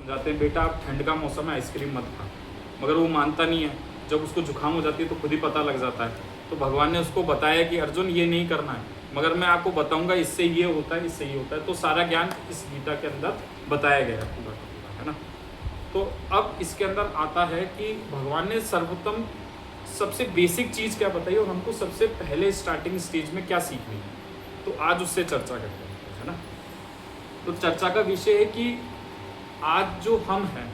जाते हैं बेटा आप ठंड का मौसम है आइसक्रीम मत खा, मगर वो मानता नहीं है। जब उसको जुकाम हो जाती है तो खुद ही पता लग जाता है। तो भगवान ने उसको बताया कि अर्जुन ये नहीं करना है, मगर मैं आपको बताऊंगा इससे ये होता है, इससे ये होता है। तो सारा ज्ञान इस गीता के अंदर बताया गया है पूरा का पूरा, है ना। तो अब इसके अंदर आता है कि भगवान ने सर्वोत्तम सबसे बेसिक चीज़ क्या बताई और हमको सबसे पहले स्टार्टिंग स्टेज में क्या सीखनी है। तो आज उससे चर्चा करते हैं, है ना। तो चर्चा का विषय है कि आज जो हम हैं,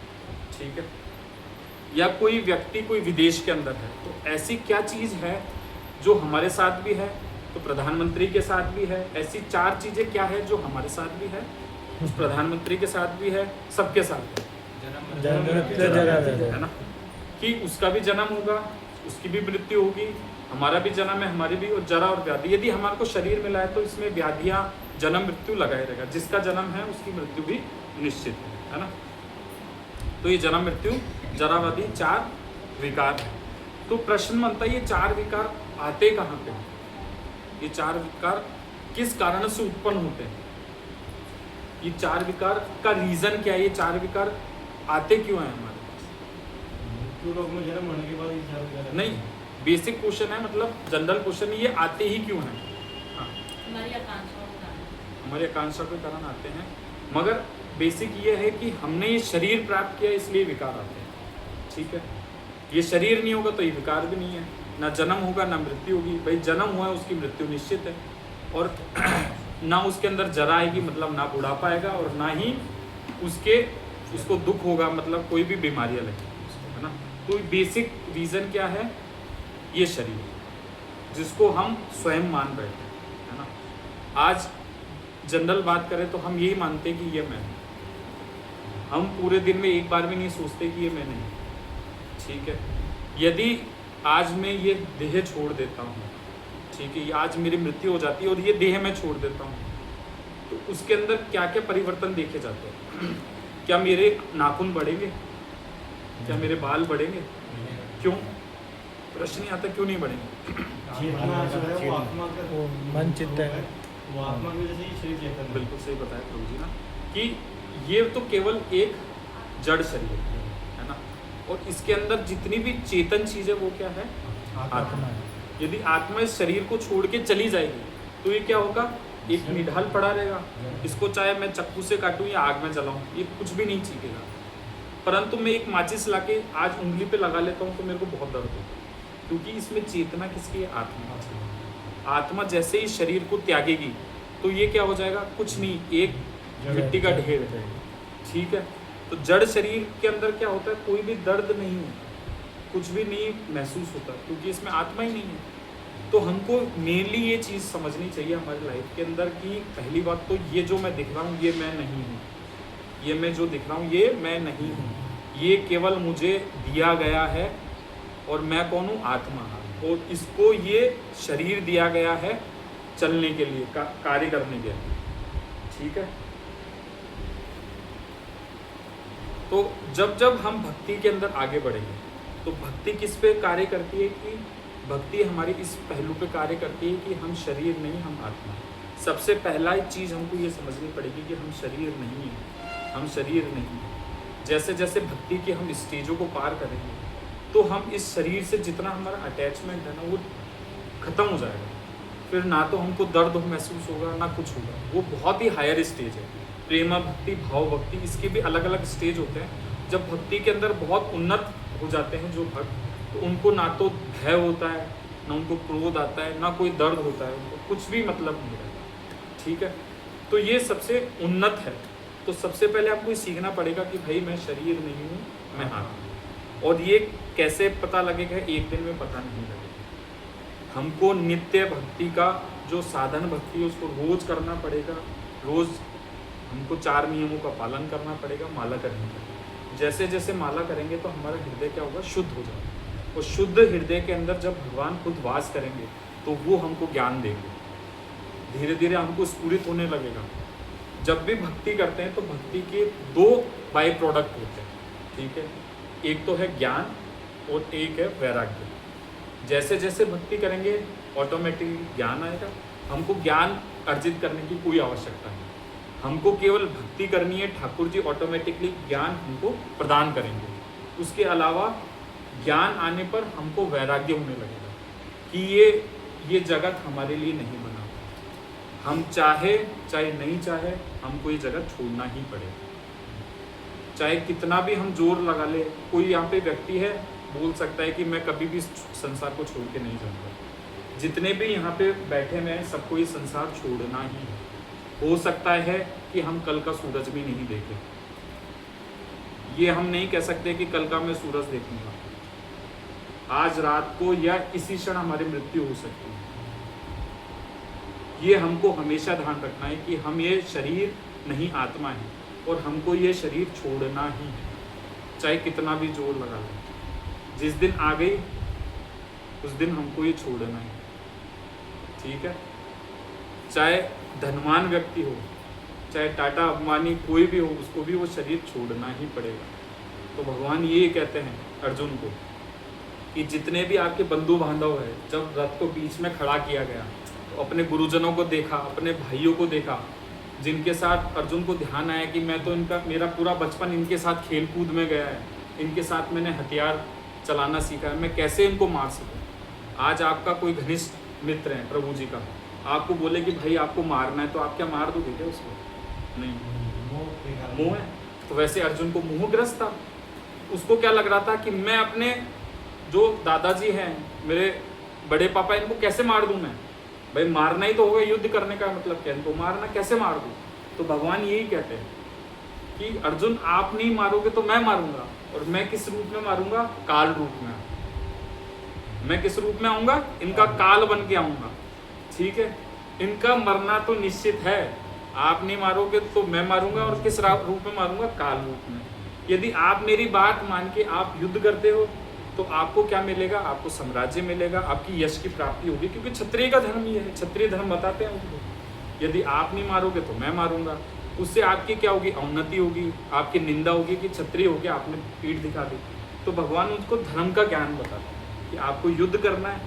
ठीक है, या कोई व्यक्ति कोई विदेश के अंदर है, तो ऐसी क्या चीज़ है जो हमारे साथ भी है, तो प्रधानमंत्री के साथ भी है। ऐसी 4 चीज़ें क्या है जो हमारे साथ भी है, उस प्रधानमंत्री के साथ भी है, सबके साथ है ना। कि उसका भी जन्म होगा, उसकी भी मृत्यु होगी, हमारा भी जन्म है, हमारी भी, और जरा और व्याधि। यदि हमारे को शरीर मिला है तो इसमें व्याधियाँ जन्म मृत्यु लगाए रहेगा। जिसका जन्म है उसकी मृत्यु भी निश्चित है ना। तो ये जन्म मृत्यु जरा व्याधि 4 विकार है। तो प्रश्न बनता है ये 4 विकार आते कहाँ पे, ये 4 विकार किस कारण से उत्पन्न होते हैं, ये 4 विकार का रीजन क्या है, ये 4 विकार आते क्यों हैं हमारे पास। में जन्म होने के बाद ये 4 विकार नहीं, बेसिक क्वेश्चन है, मतलब जनरल क्वेश्चन, ये आते ही क्यों हैं। हाँ, हमारी आकांक्षा के कारण आते हैं, मगर बेसिक ये है कि हमने ये शरीर प्राप्त किया इसलिए विकार आते हैं, ठीक है। ये शरीर नहीं होगा तो ये विकार भी नहीं है, ना जन्म होगा ना मृत्यु होगी। भाई जन्म हुआ है उसकी मृत्यु निश्चित है, और ना उसके अंदर जरा आएगी, मतलब ना बुढ़ापा आएगा, और ना ही उसको दुख होगा, मतलब कोई भी बीमारियाँ लगेगी, है ना। तो बेसिक रीज़न क्या है, ये शरीर जिसको हम स्वयं मान बैठे हैं, है ना। आज जनरल बात करें तो हम यही मानते हैं कि ये मैं हूँ। हम पूरे दिन में एक बार भी नहीं सोचते कि ये मैं नहीं, ठीक है। यदि आज मैं ये देह छोड़ देता हूँ, ठीक है, आज मेरी मृत्यु हो जाती है और ये देह मैं छोड़ देता हूँ, तो उसके अंदर क्या क्या परिवर्तन देखे जाते हैं। क्या मेरे नाखून बढ़ेंगे, क्या मेरे बाल बढ़ेंगे, क्यों, प्रश्न नहीं आता क्यों नहीं बढ़ेंगे। मन चित्त है, वो आत्मा की वजह से ही शरीर चेतन है। बिल्कुल सही बताया प्रभु जी ना, कि ये तो केवल एक जड़ शरीर है ना, और इसके अंदर जितनी भी चेतन चीज़ है वो क्या है, आत्मा है। यदि आत्मा इस शरीर को छोड़ के चली जाएगी तो ये क्या होगा, एक निढाल पड़ा रहेगा। इसको चाहे मैं चक्कू से काटूं या आग में जलाऊं, ये कुछ भी नहीं चीखेगा। परंतु मैं एक माचिस लाके आज उंगली पे लगा लेता हूँ तो मेरे को बहुत दर्द होता है, क्योंकि इसमें चेतना किसकी है, आत्मा। आत्मा जैसे ही शरीर को त्यागेगी तो ये क्या हो जाएगा, कुछ नहीं, एक मिट्टी का ढेर है, ठीक है। तो जड़ शरीर के अंदर क्या होता है, कोई भी दर्द नहीं होता, कुछ भी नहीं महसूस होता, क्योंकि इसमें आत्मा ही नहीं है। तो हमको मेनली ये चीज़ समझनी चाहिए हमारी लाइफ के अंदर कि पहली बात तो ये जो मैं दिख रहा हूँ ये मैं नहीं हूँ, ये मैं जो दिख रहा हूँ ये मैं नहीं हूँ, ये केवल मुझे दिया गया है, और मैं कौन हूँ, आत्मा, और इसको ये शरीर दिया गया है चलने के लिए, कार्य करने के लिए, ठीक है। तो जब जब हम भक्ति के अंदर आगे बढ़ेंगे तो भक्ति किस पे कार्य करती है, कि भक्ति हमारी इस पहलू पे कार्य करती है कि हम शरीर नहीं, हम आत्मा। सबसे पहला चीज़ हमको ये समझनी पड़ेगी कि हम शरीर नहीं हैं, हम शरीर नहीं हैं। जैसे जैसे भक्ति के हम स्टेजों को पार करेंगे तो हम इस शरीर से जितना हमारा अटैचमेंट है ना वो ख़त्म हो जाएगा। फिर ना तो हमको दर्द महसूस होगा ना कुछ होगा, वो बहुत ही हायर स्टेज है। प्रेमा भक्ति, भाव भक्ति, इसके भी अलग अलग स्टेज होते हैं। जब भक्ति के अंदर बहुत उन्नत हो जाते हैं जो भक्त, तो उनको ना तो भय होता है, ना उनको क्रोध आता है, ना कोई दर्द होता है, उनको कुछ भी मतलब नहीं रहता, ठीक है। तो ये सबसे उन्नत है। तो सबसे पहले आपको ये सीखना पड़ेगा कि भाई मैं शरीर नहीं हूँ, मैं आत्मा। और ये कैसे पता लगेगा, एक दिन में पता नहीं लगेगा। हमको नित्य भक्ति का जो साधन भक्ति है उसको रोज करना पड़ेगा। रोज हमको 4 नियमों का पालन करना पड़ेगा माला करने का। जैसे जैसे माला करेंगे तो हमारा हृदय क्या होगा, शुद्ध हो जाएगा। और शुद्ध हृदय के अंदर जब भगवान खुद वास करेंगे तो वो हमको ज्ञान देंगे, धीरे धीरे हमको स्फुरित होने लगेगा। जब भी भक्ति करते हैं तो भक्ति के 2 बाई प्रोडक्ट होते हैं, ठीक है। एक तो है ज्ञान और एक है वैराग्य। जैसे जैसे भक्ति करेंगे ऑटोमेटिकली ज्ञान आएगा। हमको ज्ञान अर्जित करने की कोई आवश्यकता नहीं। हमको केवल भक्ति करनी है, ठाकुर जी ऑटोमेटिकली ज्ञान हमको प्रदान करेंगे। उसके अलावा ज्ञान आने पर हमको वैराग्य होने लगेगा कि ये जगत हमारे लिए नहीं बना। हम चाहे चाहे नहीं चाहे हमको ये जगत छोड़ना ही पड़ेगा, चाहे कितना भी हम जोर लगा ले। कोई यहाँ पे व्यक्ति है बोल सकता है कि मैं कभी भी संसार को छोड़ के नहीं जाऊँगा। जितने भी यहाँ पे बैठे हुए हैं सबको ये संसार छोड़ना ही है। हो सकता है कि हम कल का सूरज भी नहीं देखें, ये हम नहीं कह सकते कि कल का मैं सूरज देखूंगा। आज रात को या इसी क्षण हमारी मृत्यु हो सकती है। ये हमको हमेशा ध्यान रखना है कि हम ये शरीर नहीं आत्मा है और हमको ये शरीर छोड़ना ही है, चाहे कितना भी जोर लगा ले। जिस दिन आ गई उस दिन हमको ये छोड़ना है, ठीक है। चाहे धनवान व्यक्ति हो, चाहे टाटा अंबानी कोई भी हो, उसको भी वो शरीर छोड़ना ही पड़ेगा। तो भगवान ये कहते हैं अर्जुन को कि जितने भी आपके बंधु बांधव है, जब रथ को बीच में खड़ा किया गया तो अपने गुरुजनों को देखा, अपने भाइयों को देखा, जिनके साथ अर्जुन को ध्यान आया कि मैं तो मेरा पूरा बचपन इनके साथ खेल कूद में गया है, इनके साथ मैंने हथियार चलाना सीखा है, मैं कैसे इनको मार सकूं। आज आपका कोई घनिष्ठ मित्र है प्रभु जी का, आपको बोले कि भाई आपको मारना है, तो आप क्या मार दोगे क्या उसको? नहीं, मोह है। तो वैसे अर्जुन को मोहग्रस्त था। उसको क्या लग रहा था कि मैं अपने जो दादाजी हैं, मेरे बड़े पापा, इनको कैसे मार दूं मैं? भाई मारना ही तो होगा, युद्ध करने का मतलब क्या है, इनको मारना, कैसे मार दूं? तो भगवान यही कहते हैं कि अर्जुन आप नहीं मारोगे तो मैं मारूंगा। और मैं किस रूप में मारूंगा? काल रूप में। मैं किस रूप में आऊंगा? इनका काल बन के आऊंगा, ठीक है। इनका मरना तो निश्चित है, आप नहीं मारोगे तो मैं मारूंगा। और किस रूप में मारूंगा? काल रूप में। यदि आप मेरी बात मान के आप युद्ध करते हो तो आपको क्या मिलेगा? आपको साम्राज्य मिलेगा, आपकी यश की प्राप्ति होगी, क्योंकि क्षत्रिय का धर्म ये है, क्षत्रिय धर्म बताते हैं उनको। यदि आप नहीं मारोगे तो मैं मारूंगा। उससे आपकी क्या होगी? अवनति होगी, आपकी निंदा होगी कि क्षत्रिय होके आपने पीठ दिखा दी। तो भगवान उनको धर्म का ज्ञान बताते हैं कि आपको युद्ध करना है।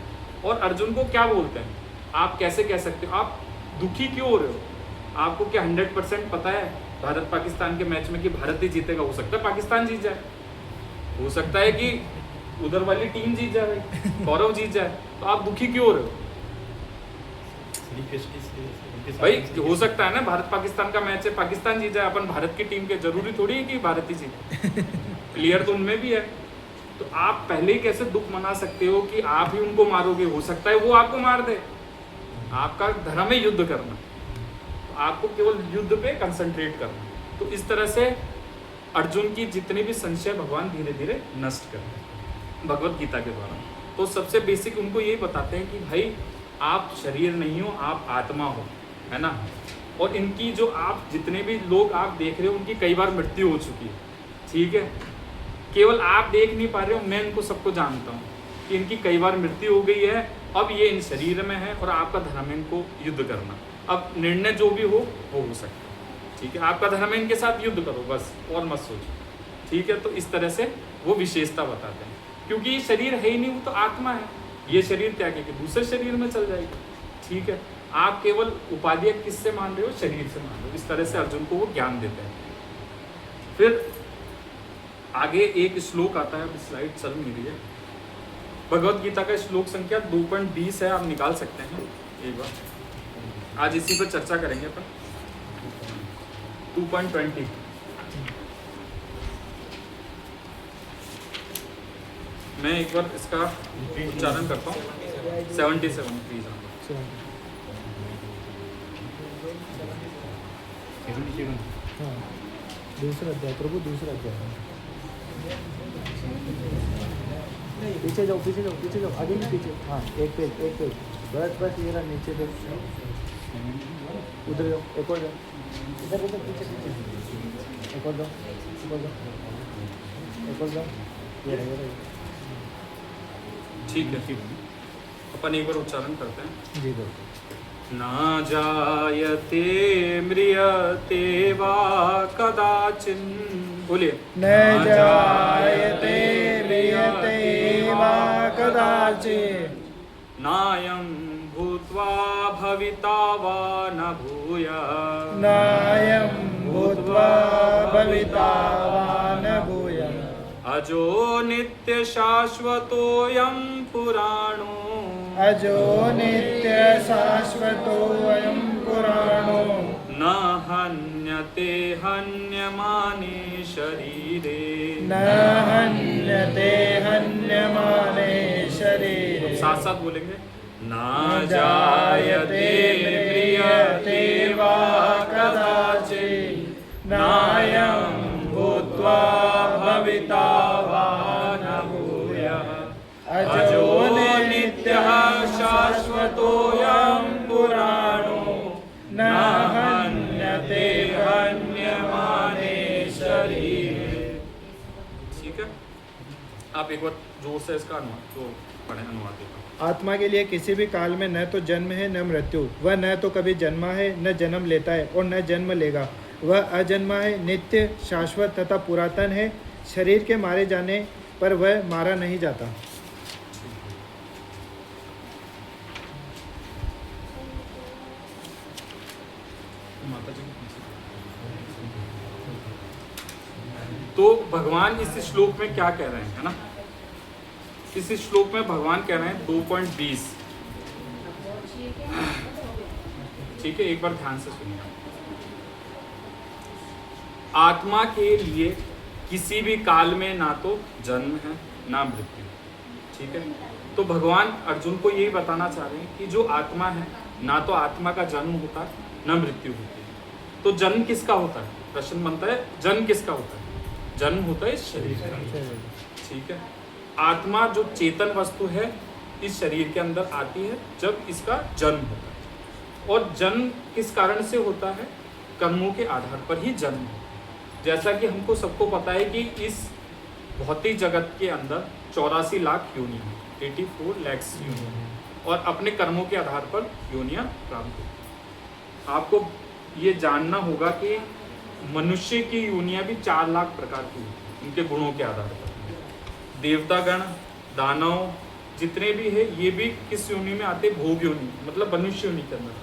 और अर्जुन को क्या बोलते हैं? आप कैसे कह सकते हो? आप दुखी क्यों हो रहे हो? आपको क्या 100% पता है भारत पाकिस्तान के मैच में कि भारत ही जीतेगा? हो सकता है पाकिस्तान जीत जाए, हो सकता है कि उधर वाली टीम जीत जाए, कौरव जीत जाए, तो आप दुखी क्यों हो रहे हो भाई? हो सकता है ना भारत पाकिस्तान का मैच है, पाकिस्तान जीत जाए, अपन भारत की टीम के, जरूरी थोड़ी है कि भारत ही जीते। प्लेयर तो उनमें भी है। तो आप पहले ही कैसे दुख मना सकते हो कि आप ही उनको मारोगे? हो सकता है वो आपको मार दे। आपका धर्म है युद्ध करना, तो आपको केवल युद्ध पे कंसंट्रेट करना। तो इस तरह से अर्जुन की जितने भी संशय भगवान धीरे धीरे नष्ट करते हैं भगवत गीता के द्वारा। तो सबसे बेसिक उनको यही बताते हैं कि भाई आप शरीर नहीं हो, आप आत्मा हो, है ना। और इनकी जो आप जितने भी लोग आप देख रहे हो उनकी कई बार मृत्यु हो चुकी है, ठीक है। केवल आप देख नहीं पा रहे हो, मैं इनको सबको जानता हूँ कि इनकी कई बार मृत्यु हो गई है। अब ये इन शरीर में है और आपका धर्म है इनको युद्ध करना। अब निर्णय जो भी हो वो हो सकता है, ठीक है। आपका धर्म है इनके साथ युद्ध करो बस, और मत सोचो, ठीक है। तो इस तरह से वो विशेषता बताते हैं, क्योंकि ये शरीर है ही नहीं, वो तो आत्मा है। ये शरीर त्याग के दूसरे शरीर में चल जाएगी, ठीक है। आप केवल उपाधि किससे मान रहे हो? शरीर से मान रहे हो। इस तरह से अर्जुन को वो ज्ञान देते हैं। फिर आगे एक श्लोक आता है, स्लाइड चल नहीं रही है। भगवत गीता का श्लोक संख्या 2.20 है, आप निकाल सकते हैं एक बार। आज इसी पर चर्चा करेंगे अपन। 2.20 मैं एक बार इसका उच्चारण करता हूँ। 77 प्लीज। हाँ, दूसरा अध्याय प्रभु, दूसरा अध्याय। पीछे जाओ, पीछे जाओ, पीछे जाओ, आगे भी पीछे। हाँ, एक पेज, एक पेज, बस बस ये रहा, नीचे दो, उधर जाओ, एक और जाओ, इधर इधर पीछे पीछे, एक और जाओ, एक और जाओ, एक और जाओ, ये रहा। ठीक है, ठीक है। अपन एक बार उच्चारण करते हैं। जी बिल्कुल। न जायते म्रियते वा कदाचिन, बोलिए। न जायते म्रियते वा कदाचित् नायं भूत भूत्वा भविता वा न भूयात् नायं भूत्वा भविता वा न भूयात् अजो नित्य शाश्वतोऽयं पुराणो अजो नित्य शाश्वतोऽयं पुराणो न हन्यते हन्यमाने शरीरे न हन्यते हन्यमाने शरीरे। साथ साथ बोलेंगे न जायते म्रियते वा कदाचित् नायं भूत्वा भविता वा न भूयात् अजो नित्यः शाश्वतोऽयं पुराणो न हन्यते हन्यमाने शरीरे। ठीक है, आप एक बार जोर से इसका पढ़ें अनुवाद। आत्मा के लिए किसी भी काल में न तो जन्म है न मृत्यु, वह न तो कभी जन्मा है न जन्म लेता है और न जन्म लेगा। वह अजन्मा है, नित्य, शाश्वत तथा पुरातन है। शरीर के मारे जाने पर वह मारा नहीं जाता। तो भगवान इस श्लोक में क्या कह रहे हैं, है ना? इस श्लोक में भगवान कह रहे हैं 2.20। ठीक है, एक बार ध्यान से सुनिए। आत्मा के लिए किसी भी काल में ना तो जन्म है ना मृत्यु। ठीक है, तो भगवान अर्जुन को यही बताना चाह रहे हैं कि जो आत्मा है, ना तो आत्मा का जन्म होता है ना मृत्यु होती है। तो जन्म किसका होता है? प्रश्न बनता है, जन्म किसका होता है? जन्म होता है इस शरीर का। ठीक है, आत्मा जो चेतन वस्तु है इस शरीर के अंदर आती है जब इसका जन्म होता है। और जन्म किस कारण से होता है? कर्मों के आधार पर ही जन्म होता है। जैसा कि हमको सबको पता है कि इस भौतिक जगत के अंदर 84 लाख योनियाँ, 84 lakhs योनियाँ, और अपने कर्मों के आधार पर योनियाँ प्राप्त होती। आपको ये जानना होगा कि मनुष्य की योनियाँ भी 4 लाख प्रकार की होती हैं उनके गुणों के आधार पर। देवतागण, दानव जितने भी है ये भी किस योनि में आते? भोग योनि, मतलब मनुष्य योनि के अंदर।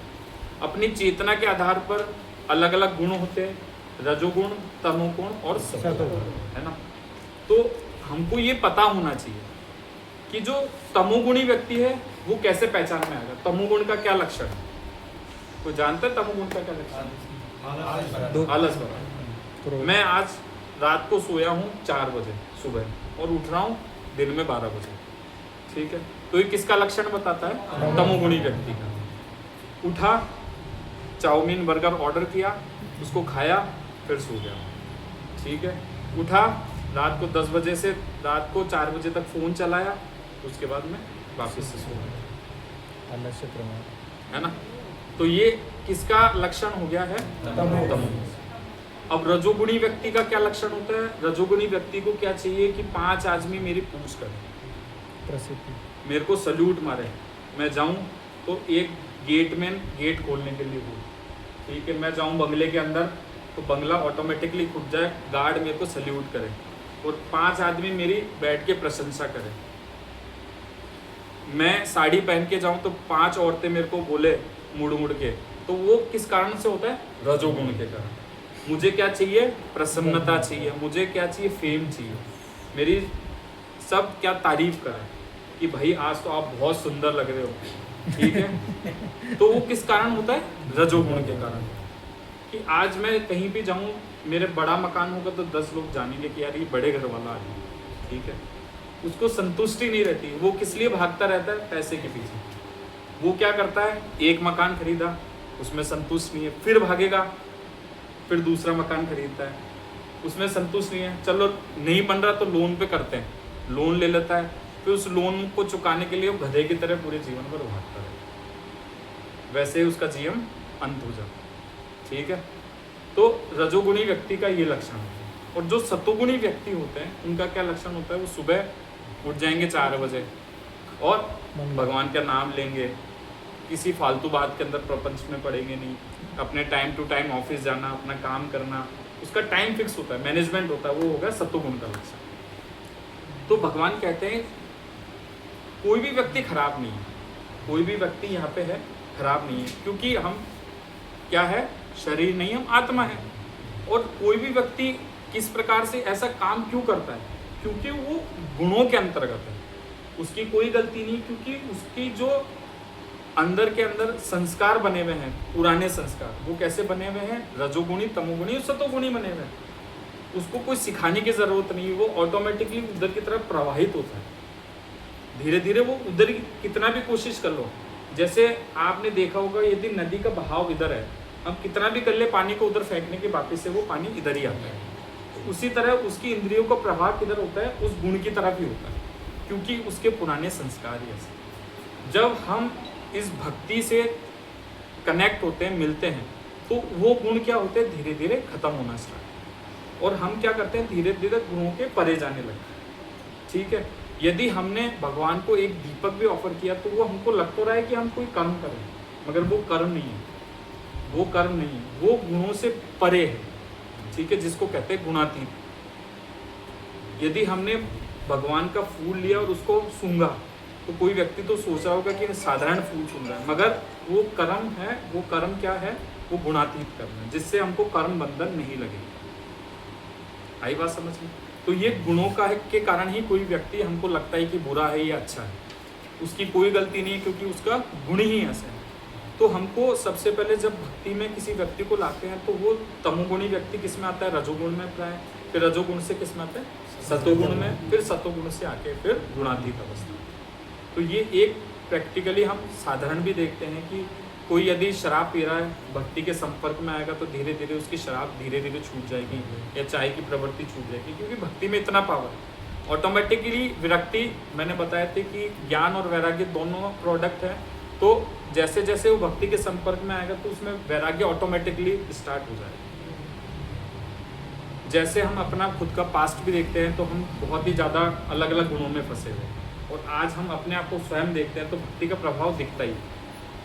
अपनी चेतना के आधार पर अलग अलग गुण होते हैं, रजोगुण, तमोगुण और सतोगुण, है ना? तो हमको ये पता होना चाहिए कि जो तमोगुणी व्यक्ति है वो कैसे पहचान में आएगा। तमोगुण का क्या लक्षण है? कोई जानता है तमोगुण का क्या लक्षण है? आलस भरा। मैं आज रात को सोया हूँ 4 बजे सुबह और उठ रहा हूँ दिन में 12 बजे। ठीक है, तो ये किसका लक्षण बताता है? तमोगुणी व्यक्ति का। उठा, चाउमीन बर्गर ऑर्डर किया, उसको खाया, फिर सो गया। ठीक है, उठा, रात को 10 बजे से रात को 4 बजे तक फ़ोन चलाया, उसके बाद में वापस से सो गया, है ना? तो ये किसका लक्षण हो गया है? तमोगुण। अब रजोगुणी व्यक्ति का क्या लक्षण होता है? रजोगुणी व्यक्ति को क्या चाहिए कि 5 आदमी मेरी पूछ करें, प्रसिद्धि, मेरे को सल्यूट मारे, मैं जाऊं तो एक गेटमैन गेट खोलने के लिए बोल। ठीक है, मैं जाऊं बंगले के अंदर तो बंगला ऑटोमेटिकली खुद जाए, गार्ड मेरे को सल्यूट करे और 5 आदमी मेरी बैठ के प्रशंसा करें। मैं साड़ी पहन के जाऊं तो 5 औरतें मेरे को बोले मुड़ मुड़ के, तो वो किस कारण से होता है? रजोगुण के कारण। मुझे क्या चाहिए? प्रसन्नता चाहिए। मुझे क्या चाहिए? फेम चाहिए। मेरी सब क्या तारीफ करें कि भाई आज तो आप बहुत सुंदर लग रहे हो। ठीक है, तो वो किस कारण होता है? रजोगुण के कारण। कि आज मैं कहीं भी जाऊं, मेरे बड़ा मकान होगा तो 10 लोग जानेंगे कि यार ये बड़े घर वाला आदमी। ठीक है, उसको संतुष्टि नहीं रहती। वो किस लिए भागता रहता है? पैसे के पीछे। वो क्या करता है? एक मकान खरीदा, उसमें संतुष्ट नहीं है, फिर भागेगा, फिर दूसरा मकान खरीदता है, उसमें संतुष्ट नहीं है, चलो नहीं बन रहा तो लोन पे करते हैं, लोन ले लेता है, फिर उस लोन को चुकाने के लिए वो गधे की तरह पूरे जीवन भर भागता है, वैसे ही उसका जीवन अंत हो जाता है। ठीक है, तो रजोगुणी व्यक्ति का ये लक्षण है। और जो सतोगुणी व्यक्ति होते हैं उनका क्या लक्षण होता है? वो सुबह उठ जाएंगे 4 बजे और भगवान का नाम लेंगे, किसी फालतू बात के अंदर प्रपंच में पड़ेंगे नहीं, अपने टाइम टू टाइम ऑफिस जाना, अपना काम करना, उसका टाइम फिक्स होता है, मैनेजमेंट होता है, वो होगा सतोगुण का लक्षण। तो भगवान कहते हैं कोई भी व्यक्ति खराब नहीं है, कोई भी व्यक्ति यहाँ पे है खराब नहीं है, क्योंकि हम क्या है, शरीर नहीं, हम आत्मा है। और कोई भी व्यक्ति किस प्रकार से ऐसा काम क्यों करता है, क्योंकि वो गुणों के अंतर्गत है, उसकी कोई गलती नहीं, क्योंकि उसकी जो अंदर के अंदर संस्कार बने हुए हैं, पुराने संस्कार, वो कैसे बने हुए हैं, रजोगुणी, तमोगुणी और सतोगुणी बने हुए हैं। उसको कोई सिखाने की जरूरत नहीं, वो ऑटोमेटिकली उधर की तरफ प्रवाहित होता है। धीरे धीरे वो उधर कितना भी कोशिश कर लो, जैसे आपने देखा होगा यदि नदी का बहाव इधर है, हम कितना भी कर ले पानी को उधर फेंकने के वापस से वो पानी इधर ही आता है। तो उसी तरह उसकी इंद्रियों का प्रभाव किधर होता है, उस गुण की तरफ ही होता है, क्योंकि उसके पुराने संस्कार ही ऐसे। जब हम इस भक्ति से कनेक्ट होते हैं, मिलते हैं, तो वो गुण क्या होते हैं, धीरे धीरे खत्म होना स्टार्ट, और हम क्या करते हैं, धीरे धीरे गुणों के परे जाने लगते हैं। ठीक है, यदि हमने भगवान को एक दीपक भी ऑफर किया तो वो हमको लग तो रहा है कि हम कोई कर्म कर रहे हैं, मगर वो कर्म नहीं है, वो कर्म नहीं है, वो गुणों से परे है। ठीक है, जिसको कहते हैं गुणातीत। यदि हमने भगवान का फूल लिया और उसको सूंघा, तो कोई व्यक्ति तो सोच रहा होगा कि साधारण फूल सूंघ रहा है, मगर वो कर्म है। वो कर्म क्या है, वो गुणातीत कर्म है, जिससे हमको कर्म बंधन नहीं लगेगा। आई बात समझ में? तो ये गुणों का के कारण ही कोई व्यक्ति हमको लगता है कि बुरा है या अच्छा है, उसकी कोई गलती नहीं है, क्योंकि उसका गुण ही ऐसा है। तो हमको सबसे पहले जब भक्ति में किसी व्यक्ति को लाते हैं, तो वो तमोगुणी व्यक्ति किस में आता है, रजोगुण में प्राय, फिर रजोगुण से किस में आता है, सतोगुण में, फिर सतोगुण से आके फिर गुणातीत अवस्था। तो ये एक प्रैक्टिकली हम साधारण भी देखते हैं कि कोई यदि शराब पी रहा है, भक्ति के संपर्क में आएगा तो धीरे धीरे उसकी शराब धीरे धीरे छूट जाएगी, या चाय की प्रवृत्ति छूट जाएगी, क्योंकि भक्ति में इतना पावर है। ऑटोमेटिकली विरक्ति, मैंने बताया था कि ज्ञान और वैराग्य दोनों प्रोडक्ट है, तो जैसे जैसे वो भक्ति के संपर्क में आएगा तो उसमें वैराग्य ऑटोमेटिकली स्टार्ट हो जाएगा। जैसे हम अपना खुद का पास्ट भी देखते हैं, तो हम बहुत ही ज़्यादा अलग अलग गुणों में फंसे हुए हैं, और आज हम अपने आप को स्वयं देखते हैं तो भक्ति का प्रभाव दिखता ही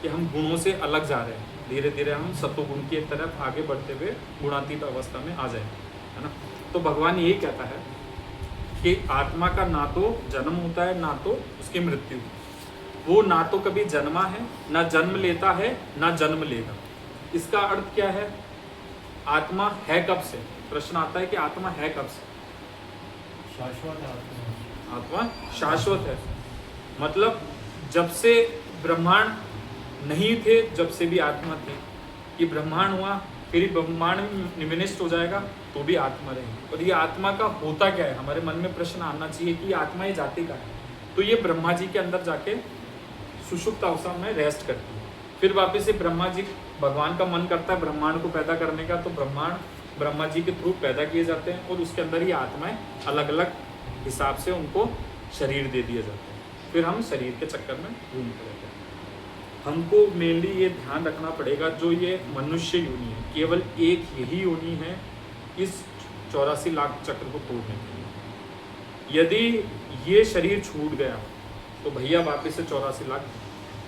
कि हम गुणों से अलग जा रहे हैं। धीरे धीरे हम सत्वगुण की तरफ आगे बढ़ते हुए गुणातीत अवस्था में आ जाएंगे, है ना। तो भगवान यही कहता है कि आत्मा का ना तो जन्म होता है, ना तो उसकी मृत्यु। वो ना तो कभी जन्मा है, ना जन्म लेता है, ना जन्म लेगा। इसका अर्थ क्या है, आत्मा है कब से? प्रश्न आता है कि आत्मा है कब से? शाश्वत आत्मा। आत्मा शाश्वत है, मतलब जब से ब्रह्मांड नहीं थे, जब से भी आत्मा थी। कि ब्रह्मांड हुआ, फिर ब्रह्मांड निविनिष्ट हो जाएगा तो भी आत्मा रहेगी। और ये आत्मा का होता क्या है, हमारे मन में प्रश्न आना चाहिए कि आत्मा ये जाति का है। तो ये ब्रह्मा जी के अंदर जाके सुषुप्त अवस्था में रेस्ट करती है। फिर वापस से ब्रह्मा जी, भगवान का मन करता है ब्रह्मांड को पैदा करने का, तो ब्रह्मांड ब्रह्मा जी के थ्रू पैदा किए जाते हैं, और उसके अंदर ही आत्माएं अलग अलग हिसाब से उनको शरीर दे दिए जाते हैं। फिर हम शरीर के चक्कर में घूमते रहते हैं। हमको मेनली ये ध्यान रखना पड़ेगा, जो ये मनुष्य योनि है, केवल एक यही योनि है इस 84 लाख चक्र को तोड़ने के लिए। यदि ये शरीर छूट गया तो भैया वापस से 84 लाख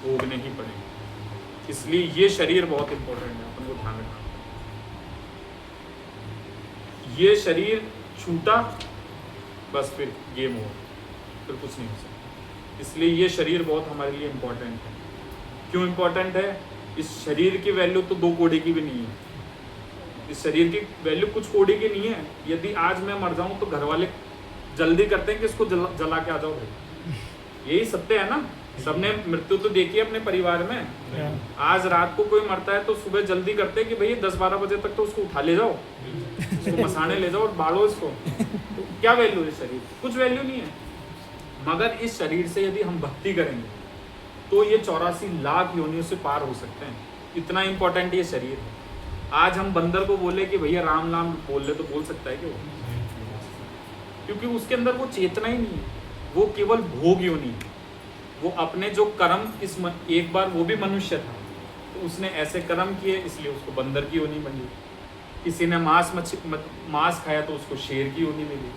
भोगने ही पड़ेंगे। इसलिए ये शरीर बहुत इंपॉर्टेंट है, अपन को ध्यान रखना। ये शरीर छूटा बस फिर गेम ओवर, फिर कुछ नहीं हो सकता। इसलिए ये शरीर बहुत हमारे लिए इम्पोर्टेंट है। क्यों इम्पोर्टेंट है? इस शरीर की वैल्यू तो 2 कौड़ी की भी नहीं है। इस शरीर की वैल्यू कुछ कौड़ी की नहीं है। यदि आज मैं मर जाऊं तो घर वाले जल्दी करते हैं कि इसको जला के आ जाओ भाई। यही सत्य है ना। सबने मृत्यु तो देखी है अपने परिवार में। आज रात को कोई मरता है तो सुबह जल्दी करते हैं कि भैया 10-12 बजे तक तो उसको उठा ले जाओ, उसको मसाने ले जाओ और बाढ़ो इसको। तो क्या वैल्यू है शरीर? कुछ वैल्यू नहीं है। मगर इस शरीर से यदि हम भक्ति करेंगे तो ये 84 लाख योनियों से पार हो सकते हैं। इतना इंपॉर्टेंट ये शरीर है। आज हम बंदर को बोले कि भैया राम नाम बोल ले, तो बोल सकता है कि वो? क्योंकि उसके अंदर वो चेतना ही नहीं है। वो केवल भोग योनि है। वो अपने जो कर्म एक बार वो भी मनुष्य था, तो उसने ऐसे कर्म किए इसलिए उसको बंदर की योनि बनी। किसी ने मांस खाया तो उसको शेर की योनि मिली।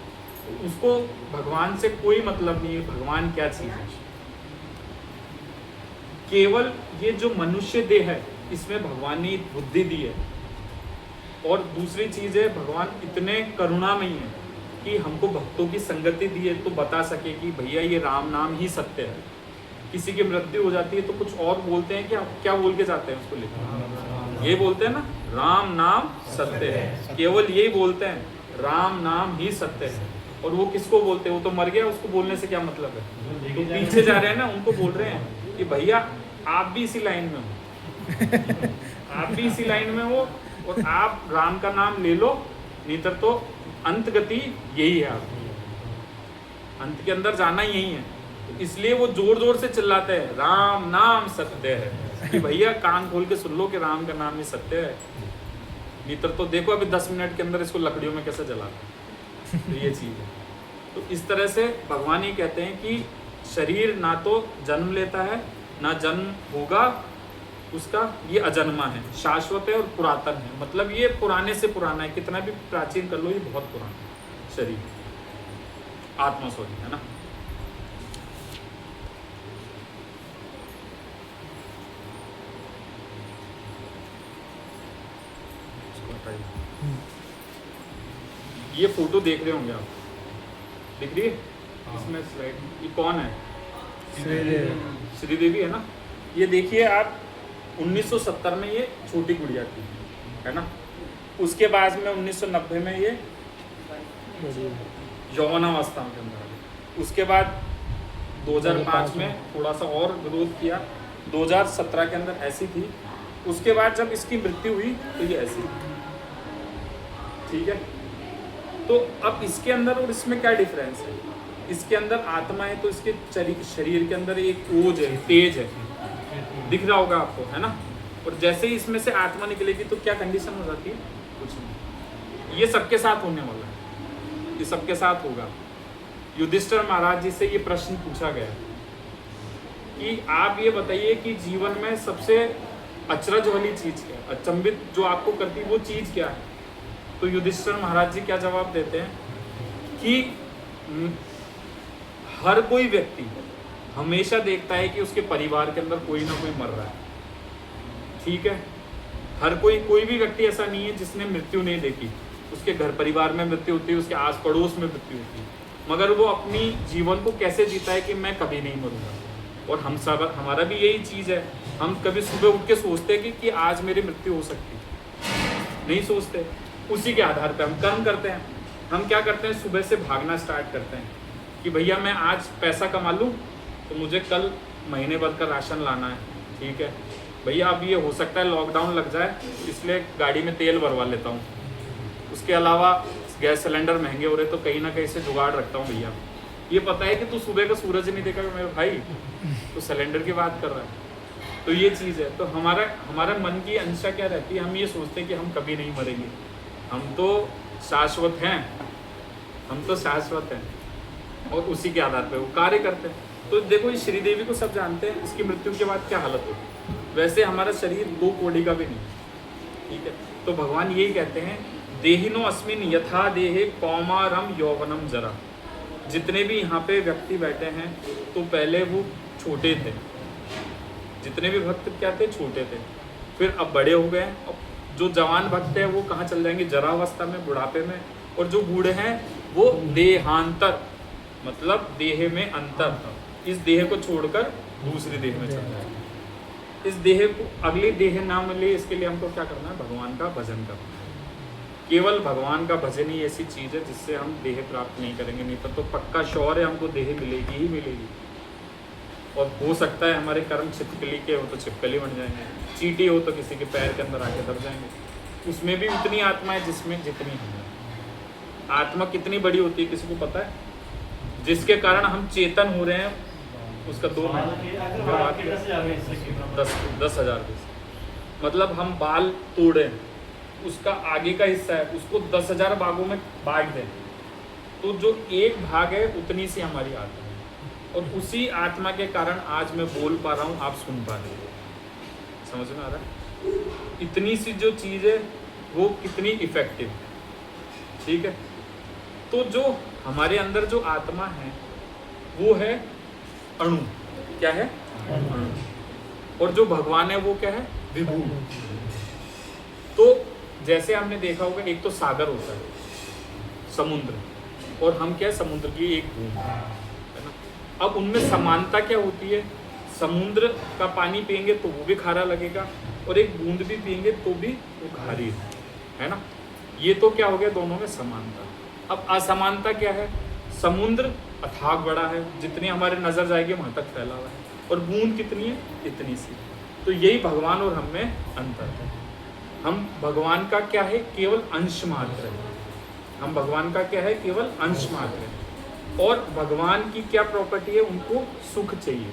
तो उसको भगवान से कोई मतलब नहीं है। भगवान क्या चीज़ है? केवल ये जो मनुष्य देह है इसमें भगवान ने बुद्धि दी है। और दूसरी चीज़ है, भगवान इतने करुणामयी है कि हमको भक्तों की संगति दी है तो बता सके कि भैया ये राम नाम ही सत्य है। किसी की मृत्यु हो जाती है तो कुछ और बोलते हैं, क्या बोल के जाते हैं उसको लेकर? ये बोलते हैं ना, राम नाम सत्य है, केवल यही बोलते हैं, राम नाम ही सत्य है। और वो किसको बोलते हैं? वो तो मर गया, उसको बोलने से क्या मतलब है? तो पीछे जा रहे हैं ना, उनको बोल रहे हैं कि भैया आप भी इसी लाइन में हो, आप भी इसी लाइन में हो, और आप राम का नाम ले लो, नहीं तो अंत गति यही है, आपकी अंत के अंदर जाना यही है। तो इसलिए वो जोर जोर से चिल्लाते हैं, राम नाम सत्य है, कि भैया कान खोल के सुन लो कि राम का नाम ही सत्य है, नहीं तो देखो अभी 10 मिनट के अंदर इसको लकड़ियों में कैसे जलाते हैं। तो ये चीज़ है। तो इस तरह से भगवान ये कहते हैं कि शरीर ना तो जन्म लेता है, ना जन्म होगा उसका, ये अजन्मा है, शाश्वत है और पुरातन है। मतलब ये पुराने से पुराना है, कितना भी प्राचीन कर लो, ये बहुत पुराना है शरीर, आत्मा सॉरी, है ना। ये फोटो देख रहे होंगे आप, दिख रही है इसमें स्लाइड में, ये कौन है? श्रीदेवी है ना। ये देखिए आप, 1970 में ये छोटी गुड़िया थी, है ना। उसके बाद में 1990 में ये यौवनावस्था के अंदर आ गई। उसके बाद 2005 में थोड़ा सा और ग्रोथ किया, 2017 के अंदर ऐसी थी। उसके बाद जब इसकी मृत्यु हुई तो ये ऐसी, ठीक है। तो अब इसके अंदर और इसमें क्या डिफरेंस है? इसके अंदर आत्मा है तो इसके शरीर के अंदर एक ओज है, तेज है, दिख रहा होगा आपको, है ना। और जैसे ही इसमें से आत्मा निकलेगी तो क्या कंडीशन हो जाती है? कुछ नहीं। ये सबके साथ होने वाला है, ये सबके साथ होगा। युधिष्ठिर महाराज जी से ये प्रश्न पूछा गया कि आप ये बताइए कि जीवन में सबसे अचरज वाली चीज क्या है, अचंभित जो आपको करती है वो चीज क्या है? तो युधिष्ठिर महाराज जी क्या जवाब देते हैं कि हर कोई व्यक्ति हमेशा देखता है कि उसके परिवार के अंदर कोई ना कोई मर रहा है, ठीक है। हर कोई भी व्यक्ति ऐसा नहीं है जिसने मृत्यु नहीं देखी। उसके घर परिवार में मृत्यु होती है, उसके आस पड़ोस में मृत्यु होती है, मगर वो अपनी जीवन को कैसे जीता है कि मैं कभी नहीं मरूंगा। और हम सब, हमारा भी यही चीज़ है, हम कभी सुबह उठ के सोचते हैं कि आज मेरी मृत्यु हो सकती है, नहीं सोचते। उसी के आधार पर हम कर्म करते हैं। हम क्या करते हैं, सुबह से भागना स्टार्ट करते हैं कि भैया मैं आज पैसा कमा लूँ तो मुझे कल महीने भर का राशन लाना है, ठीक है भैया। अब ये हो सकता है लॉकडाउन लग जाए, इसलिए गाड़ी में तेल भरवा लेता हूँ। उसके अलावा गैस सिलेंडर महंगे हो रहे तो कहीं ना कहीं से जुगाड़ रखता हूँ भैया। ये पता है कि तू सुबह का सूरज नहीं देखा मेरे भाई, तो सिलेंडर की बात कर रहा है। तो ये चीज़ है। तो हमारा मन की अंशा क्या रहती है, हम ये सोचते हैं कि हम कभी नहीं मरेंगे, हम तो शाश्वत हैं, हम तो शाश्वत हैं, और उसी के आधार पर वो कार्य करते हैं। तो देखो ये श्रीदेवी को सब जानते हैं, इसकी मृत्यु के बाद क्या हालत होगी। वैसे हमारा शरीर 2 कौड़ी का भी नहीं, ठीक है। तो भगवान यही कहते हैं, देहिनो अस्मिन यथा देहे कौमारम यौवनम जरा। जितने भी यहाँ पे व्यक्ति बैठे हैं तो पहले वो छोटे थे, जितने भी भक्त क्या थे, छोटे थे, फिर अब बड़े हो गए। अब जो जवान भक्त है वो कहाँ चल जाएंगे, जरावस्था में, बुढ़ापे में। और जो बूढ़े हैं वो देहांतर, मतलब देह में अंतर, इस देह को छोड़कर दूसरे देह में चल जाएंगे। इस देह को अगली देह ना मिले, इसके लिए हमको क्या करना है, भगवान का भजन करना है। केवल भगवान का भजन ही ऐसी चीज़ है जिससे हम देह प्राप्त नहीं करेंगे, नहीं तो पक्का श्योर है हमको देह मिलेगी ही मिलेगी। और हो सकता है हमारे कर्म छिपकली के हो तो छिपकली बन जाएंगे, चींटी हो तो किसी के पैर के अंदर आके दब जाएंगे। उसमें भी उतनी आत्मा है जिसमें जितनी हम हैं। आत्मा कितनी बड़ी होती है किसी को पता है? जिसके कारण हम चेतन हो रहे हैं उसका 10,000 मतलब हम बाल तोड़े, उसका आगे का हिस्सा है, उसको 10,000 भागों में बांट दें तो जो एक भाग है उतनी सी हमारी आत्मा है। और उसी आत्मा के कारण आज मैं बोल पा रहा हूँ, आप सुन पा रहे हो। समझ में आ रहा है? इतनी सी जो चीज़ है वो कितनी इफेक्टिव है, ठीक है। तो जो हमारे अंदर जो आत्मा है वो है अणु। क्या है? अणु। और जो भगवान है वो क्या है? विभू। तो जैसे हमने देखा होगा, एक तो सागर होता है, समुद्र, और हम क्या है, समुद्र की एक बूंद, है ना। अब उनमें समानता क्या होती है? समुद्र का पानी पियेंगे तो वो भी खारा लगेगा, और एक बूंद भी पियेंगे तो भी वो खारी है ना। ये तो क्या हो गया, दोनों में समानता। अब असमानता क्या है, समुद्र अथाह बड़ा है, जितनी हमारे नजर जाएगी वहां तक फैला हुआ है, और बूंद कितनी है, इतनी सी। तो यही भगवान और हम में अंतर है। हम भगवान का क्या है, केवल अंश मात्र है। हम भगवान का क्या है, केवल अंश मात्र है। और भगवान की क्या प्रॉपर्टी है, उनको सुख चाहिए,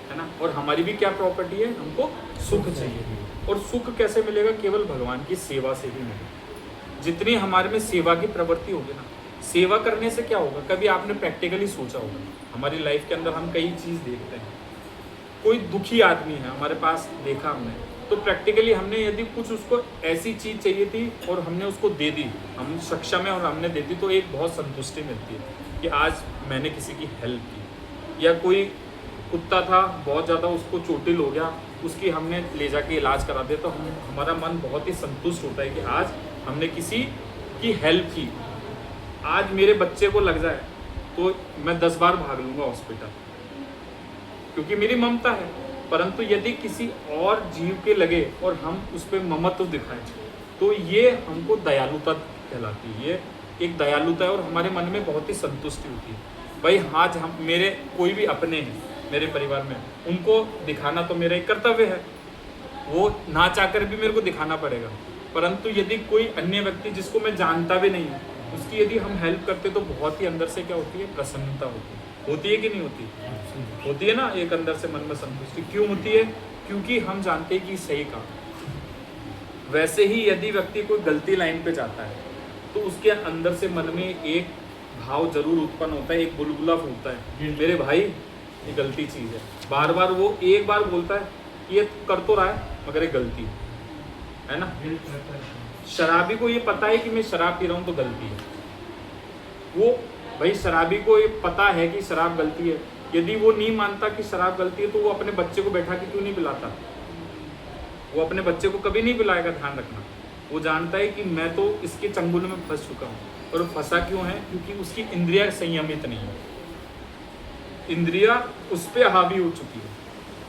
है ना। और हमारी भी क्या प्रॉपर्टी है, हमको सुख चाहिए। और सुख कैसे मिलेगा, केवल भगवान की सेवा से ही मिलेगा। जितनी हमारे में सेवा की प्रवृत्ति होगी ना, सेवा करने से क्या होगा, कभी आपने प्रैक्टिकली सोचा होगा, हमारी लाइफ के अंदर हम कई चीज़ देखते हैं। कोई दुखी आदमी है हमारे पास, देखा हमने, तो प्रैक्टिकली हमने यदि कुछ उसको ऐसी चीज़ चाहिए थी और हमने उसको दे दी, हम सक्षम है और हमने दे दी, तो एक बहुत संतुष्टि मिलती है कि आज मैंने किसी की हेल्प की। या कोई कुत्ता था बहुत ज़्यादा, उसको चोटिल हो गया, उसकी हमने ले जाके इलाज करा दिया, तो हमारा मन बहुत ही संतुष्ट होता है कि आज हमने किसी की हेल्प की। आज मेरे बच्चे को लग जाए तो मैं 10 बार भाग लूँगा हॉस्पिटल, क्योंकि मेरी ममता है। परंतु यदि किसी और जीव के लगे और हम उस पर ममत्व दिखाएं, तो ये हमको दयालुता कहलाती है। ये एक दयालुता है और हमारे मन में बहुत ही संतुष्टि होती है। भाई आज हम, मेरे कोई भी अपने हैं मेरे परिवार में, उनको दिखाना तो मेरा एक कर्तव्य है, वो ना चाहकर भी मेरे को दिखाना पड़ेगा। परंतु यदि कोई अन्य व्यक्ति जिसको मैं जानता भी नहीं हूँ, उसकी यदि हम हेल्प करते तो बहुत ही अंदर से क्या होती है, प्रसन्नता होती है कि नहीं होती, होती है ना। एक अंदर से मन में संतुष्टि क्यों होती है, क्योंकि हम जानते हैं कि सही काम। वैसे ही यदि व्यक्ति कोई गलती लाइन पे जाता है तो उसके अंदर से मन में एक भाव जरूर उत्पन्न होता है, एक बुलबुला फूटता है, मेरे भाई ये गलती चीज़ है। बार बार वो एक बार बोलता है ये कर तो रहा है मगर ये गलती है ना। शराबी को ये पता है कि मैं शराब पी रहा हूँ तो गलती है, वो भाई शराबी को ये पता है कि शराब गलती है। यदि वो नहीं मानता कि शराब गलती है तो वो अपने बच्चे को बैठा के क्यों नहीं पिलाता, वो अपने बच्चे को कभी नहीं पिलाएगा। ध्यान रखना, वो जानता है कि मैं तो इसके चंगुल में फंस चुका हूँ। और फंसा क्यों है, क्योंकि उसकी इंद्रिया संयमित नहीं है, इंद्रिया उस पर हावी हो चुकी है।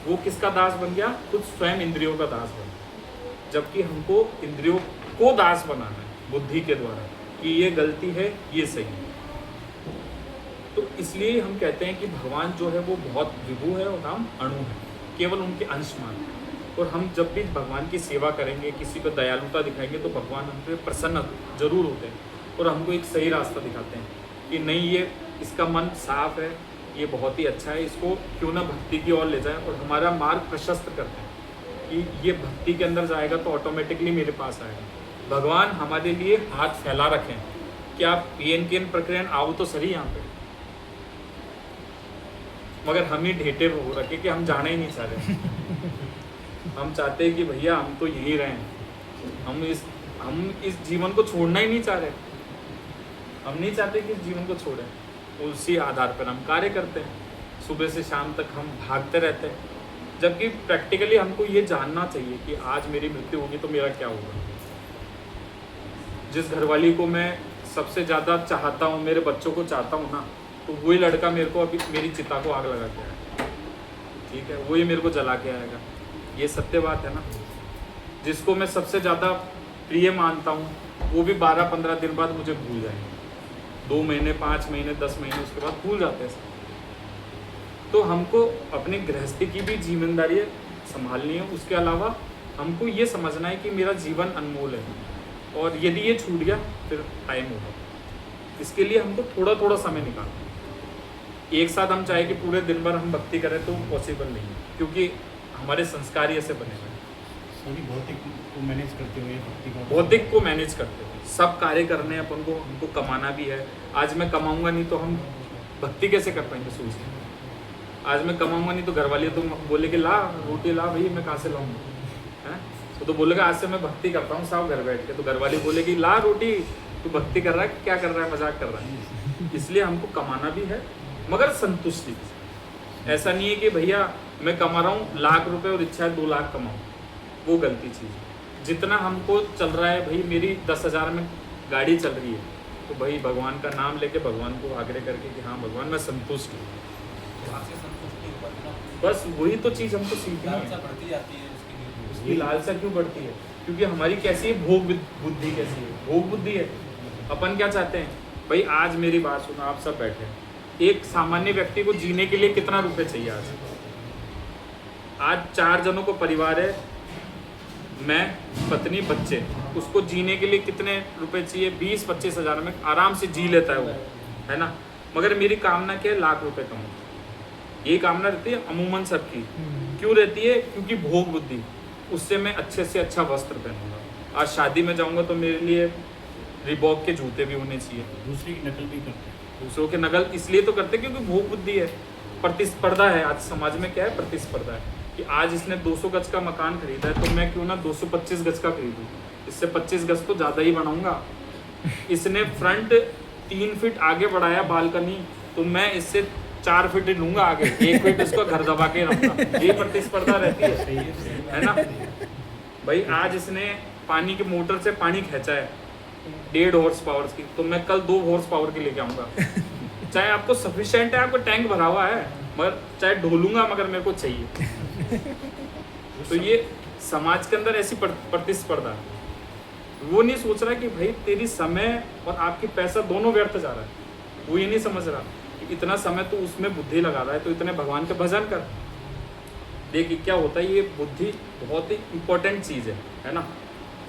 वो किसका दास बन गया, खुद स्वयं इंद्रियों का दास बन गया। जबकि हमको इंद्रियों को दास बनाना है बुद्धि के द्वारा, कि ये गलती है ये सही है। तो इसलिए हम कहते हैं कि भगवान जो है वो बहुत विभु है और हम अणु हैं, केवल उनके अंश मात्र। और हम जब भी भगवान की सेवा करेंगे, किसी को दयालुता दिखाएंगे, तो भगवान हम पे प्रसन्न जरूर होते हैं और हमको एक सही रास्ता दिखाते हैं कि नहीं, ये इसका मन साफ है, ये बहुत ही अच्छा है, इसको क्यों ना भक्ति की ओर ले जाए। और हमारा मार्ग प्रशस्त करते हैं कि ये भक्ति के अंदर जाएगा तो ऑटोमेटिकली मेरे पास आएगा। भगवान हमारे लिए हाथ फैला रखें कि आप PN प्रक्रिया आओ तो सही यहाँ पे, मगर हम ही ढेटे हो रखे कि हम जाना ही नहीं चाह रहे। हम चाहते हैं कि भैया हम तो यहीं रहें, हम इस जीवन को छोड़ना ही नहीं चाह रहे। हम नहीं चाहते कि इस जीवन को छोड़ें। उसी आधार पर हम कार्य करते हैं, सुबह से शाम तक हम भागते रहते हैं। जबकि प्रैक्टिकली हमको ये जानना चाहिए कि आज मेरी मृत्यु होगी तो मेरा क्या होगा। जिस घरवाली को मैं सबसे ज़्यादा चाहता हूँ, मेरे बच्चों को चाहता हूँ ना, तो वही लड़का मेरे को अभी मेरी चिता को आग लगा के आएगा, ठीक है, वही मेरे को जला के आएगा। ये सत्य बात है ना। जिसको मैं सबसे ज़्यादा प्रिय मानता हूँ वो भी 12-15 दिन बाद मुझे भूल जाएंगे, 2 महीने 5 महीने 10 महीने उसके बाद भूल जाते हैं। तो हमको अपनी गृहस्थी की भी जिम्मेदारी संभालनी है। उसके अलावा हमको ये समझना है कि मेरा जीवन अनमोल है, और यदि ये छूट गया फिर टाइम होगा। इसके लिए हमको थोड़ा थोड़ा समय निकालना है। एक साथ हम चाहे कि पूरे दिन भर हम भक्ति करें तो पॉसिबल नहीं है, क्योंकि हमारे संस्कार ही ऐसे बने हुए हैं। सभी भौतिक को मैनेज करते हुए भौतिक को मैनेज करते हुए सब कार्य करने हैं अपन को, हमको कमाना भी है। आज मैं कमाऊंगा नहीं तो हम भक्ति कैसे कर पाएंगे। सोचते आज मैं कमाऊंगा नहीं तो घर वाले तो बोले कि ला रोटी ला, भैया मैं कहाँ से लाऊंगा, है तो बोलेगा आज से मैं भक्ति करता हूँ साहब घर बैठ के। तो घर वाले बोले कि ला रोटी, तू भक्ति कर रहा है क्या कर रहा है, मजाक कर रहा है। इसलिए हमको कमाना भी है, मगर संतुष्टि। ऐसा नहीं है कि भैया मैं कमा रहा हूँ लाख रुपए और इच्छा है 2 लाख कमाऊँ, वो गलती चीज़ है। जितना हमको चल रहा है, भाई मेरी 10,000 में गाड़ी चल रही है, तो भाई भगवान का नाम लेके भगवान को आग्रह करके कि हाँ भगवान मैं संतुष्ट हूँ। वहाँ से संतुष्टि हो पाती ना, बस वही तो चीज़ हमको सीखनी लालसा है। बढ़ती जाती है उसके लिए। उसकी लालसा क्यों बढ़ती है? क्योंकि हमारी कैसी है, भोग बुद्धि कैसी है, भोग बुद्धि है। अपन क्या चाहते हैं भाई, आज मेरी बात सुनो, आप सब बैठे हैं, एक सामान्य व्यक्ति को जीने के लिए कितना रुपए चाहिए? आज 4 जनों को परिवार है, मैं, पत्नी, बच्चे, उसको जीने के लिए कितने रुपए चाहिए? 20-25 हज़ार में आराम से जी लेता है वो, है ना। मगर मेरी कामना क्या है? लाख रुपए कमाऊं। ये कामना रहती है अमूमन सबकी। क्यों रहती है? क्योंकि भोग बुद्धि, उससे मैं अच्छे से अच्छा वस्त्र पहनूंगा। आज शादी में जाऊंगा तो मेरे लिए रिबॉक के जूते भी होने चाहिए। दूसरी की नकल भी करते हैं। दूसरों के नकल इसलिए तो करते हैं क्योंकि भोग बुद्धि है, प्रतिस्पर्धा है। आज समाज में क्या है? प्रतिस्पर्धा है कि आज इसने 200 गज का मकान खरीदा है तो मैं क्यों ना 225 गज का खरीदूं, इससे 25 गज तो ज़्यादा ही बनाऊंगा। इसने फ्रंट 3 फीट आगे बढ़ाया बालकनी, तो मैं इससे 4 फीट लूंगा आगे, 1 फीट इसको घर दबा के रखूंगा। ये प्रतिस्पर्धा रहती है ना भाई। आज इसने पानी की मोटर से पानी खींचा है 1.5 हॉर्स पावर की, तो मैं कल 2 हॉर्स पावर की लेके आऊंगा। चाहे आपको सफिशिएंट है, आपको टैंक भरा हुआ है, मगर चाहे ढोलूंगा, मगर मेरे को चाहिए। तो ये समाज के अंदर ऐसी प्रतिस्पर्धा है। वो नहीं सोच रहा कि भाई तेरी समय और आपकी पैसा दोनों व्यर्थ जा रहा है। वो ये नहीं समझ रहा कि इतना समय तो उसमें बुद्धि लगा रहा है, तो इतने भगवान का भजन कर। देखिए क्या होता है, ये बुद्धि बहुत ही इम्पोर्टेंट चीज़ है ना।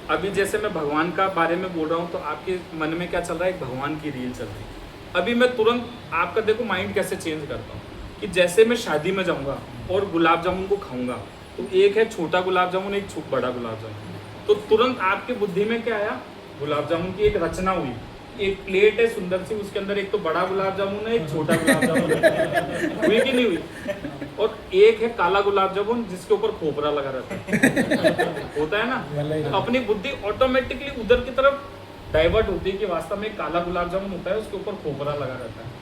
अभी जैसे मैं भगवान का बारे में बोल रहा हूँ तो आपके मन में क्या चल रहा है? एक भगवान की रील चल रही है। अभी मैं तुरंत आपका देखो माइंड कैसे चेंज करता हूँ कि जैसे मैं शादी में जाऊँगा और गुलाब जामुन को खाऊंगा, तो एक है छोटा गुलाब जामुन, एक बड़ा गुलाब जामुन, तो तुरंत आपकी बुद्धि में क्या आया? गुलाब जामुन की एक रचना हुई, एक प्लेट है सुंदर सी, उसके अंदर एक तो बड़ा गुलाब जामुन है, एक छोटा गुलाब जामुन है। हुई कि नहीं हुई? और एक है काला गुलाब जामुन जिसके ऊपर खोपरा लगा रहता है। होता है ना। अपनी बुद्धि ऑटोमेटिकली उधर की तरफ डाइवर्ट होती है कि वास्तव में काला गुलाब जामुन होता है, उसके ऊपर खोपरा लगा रहता है।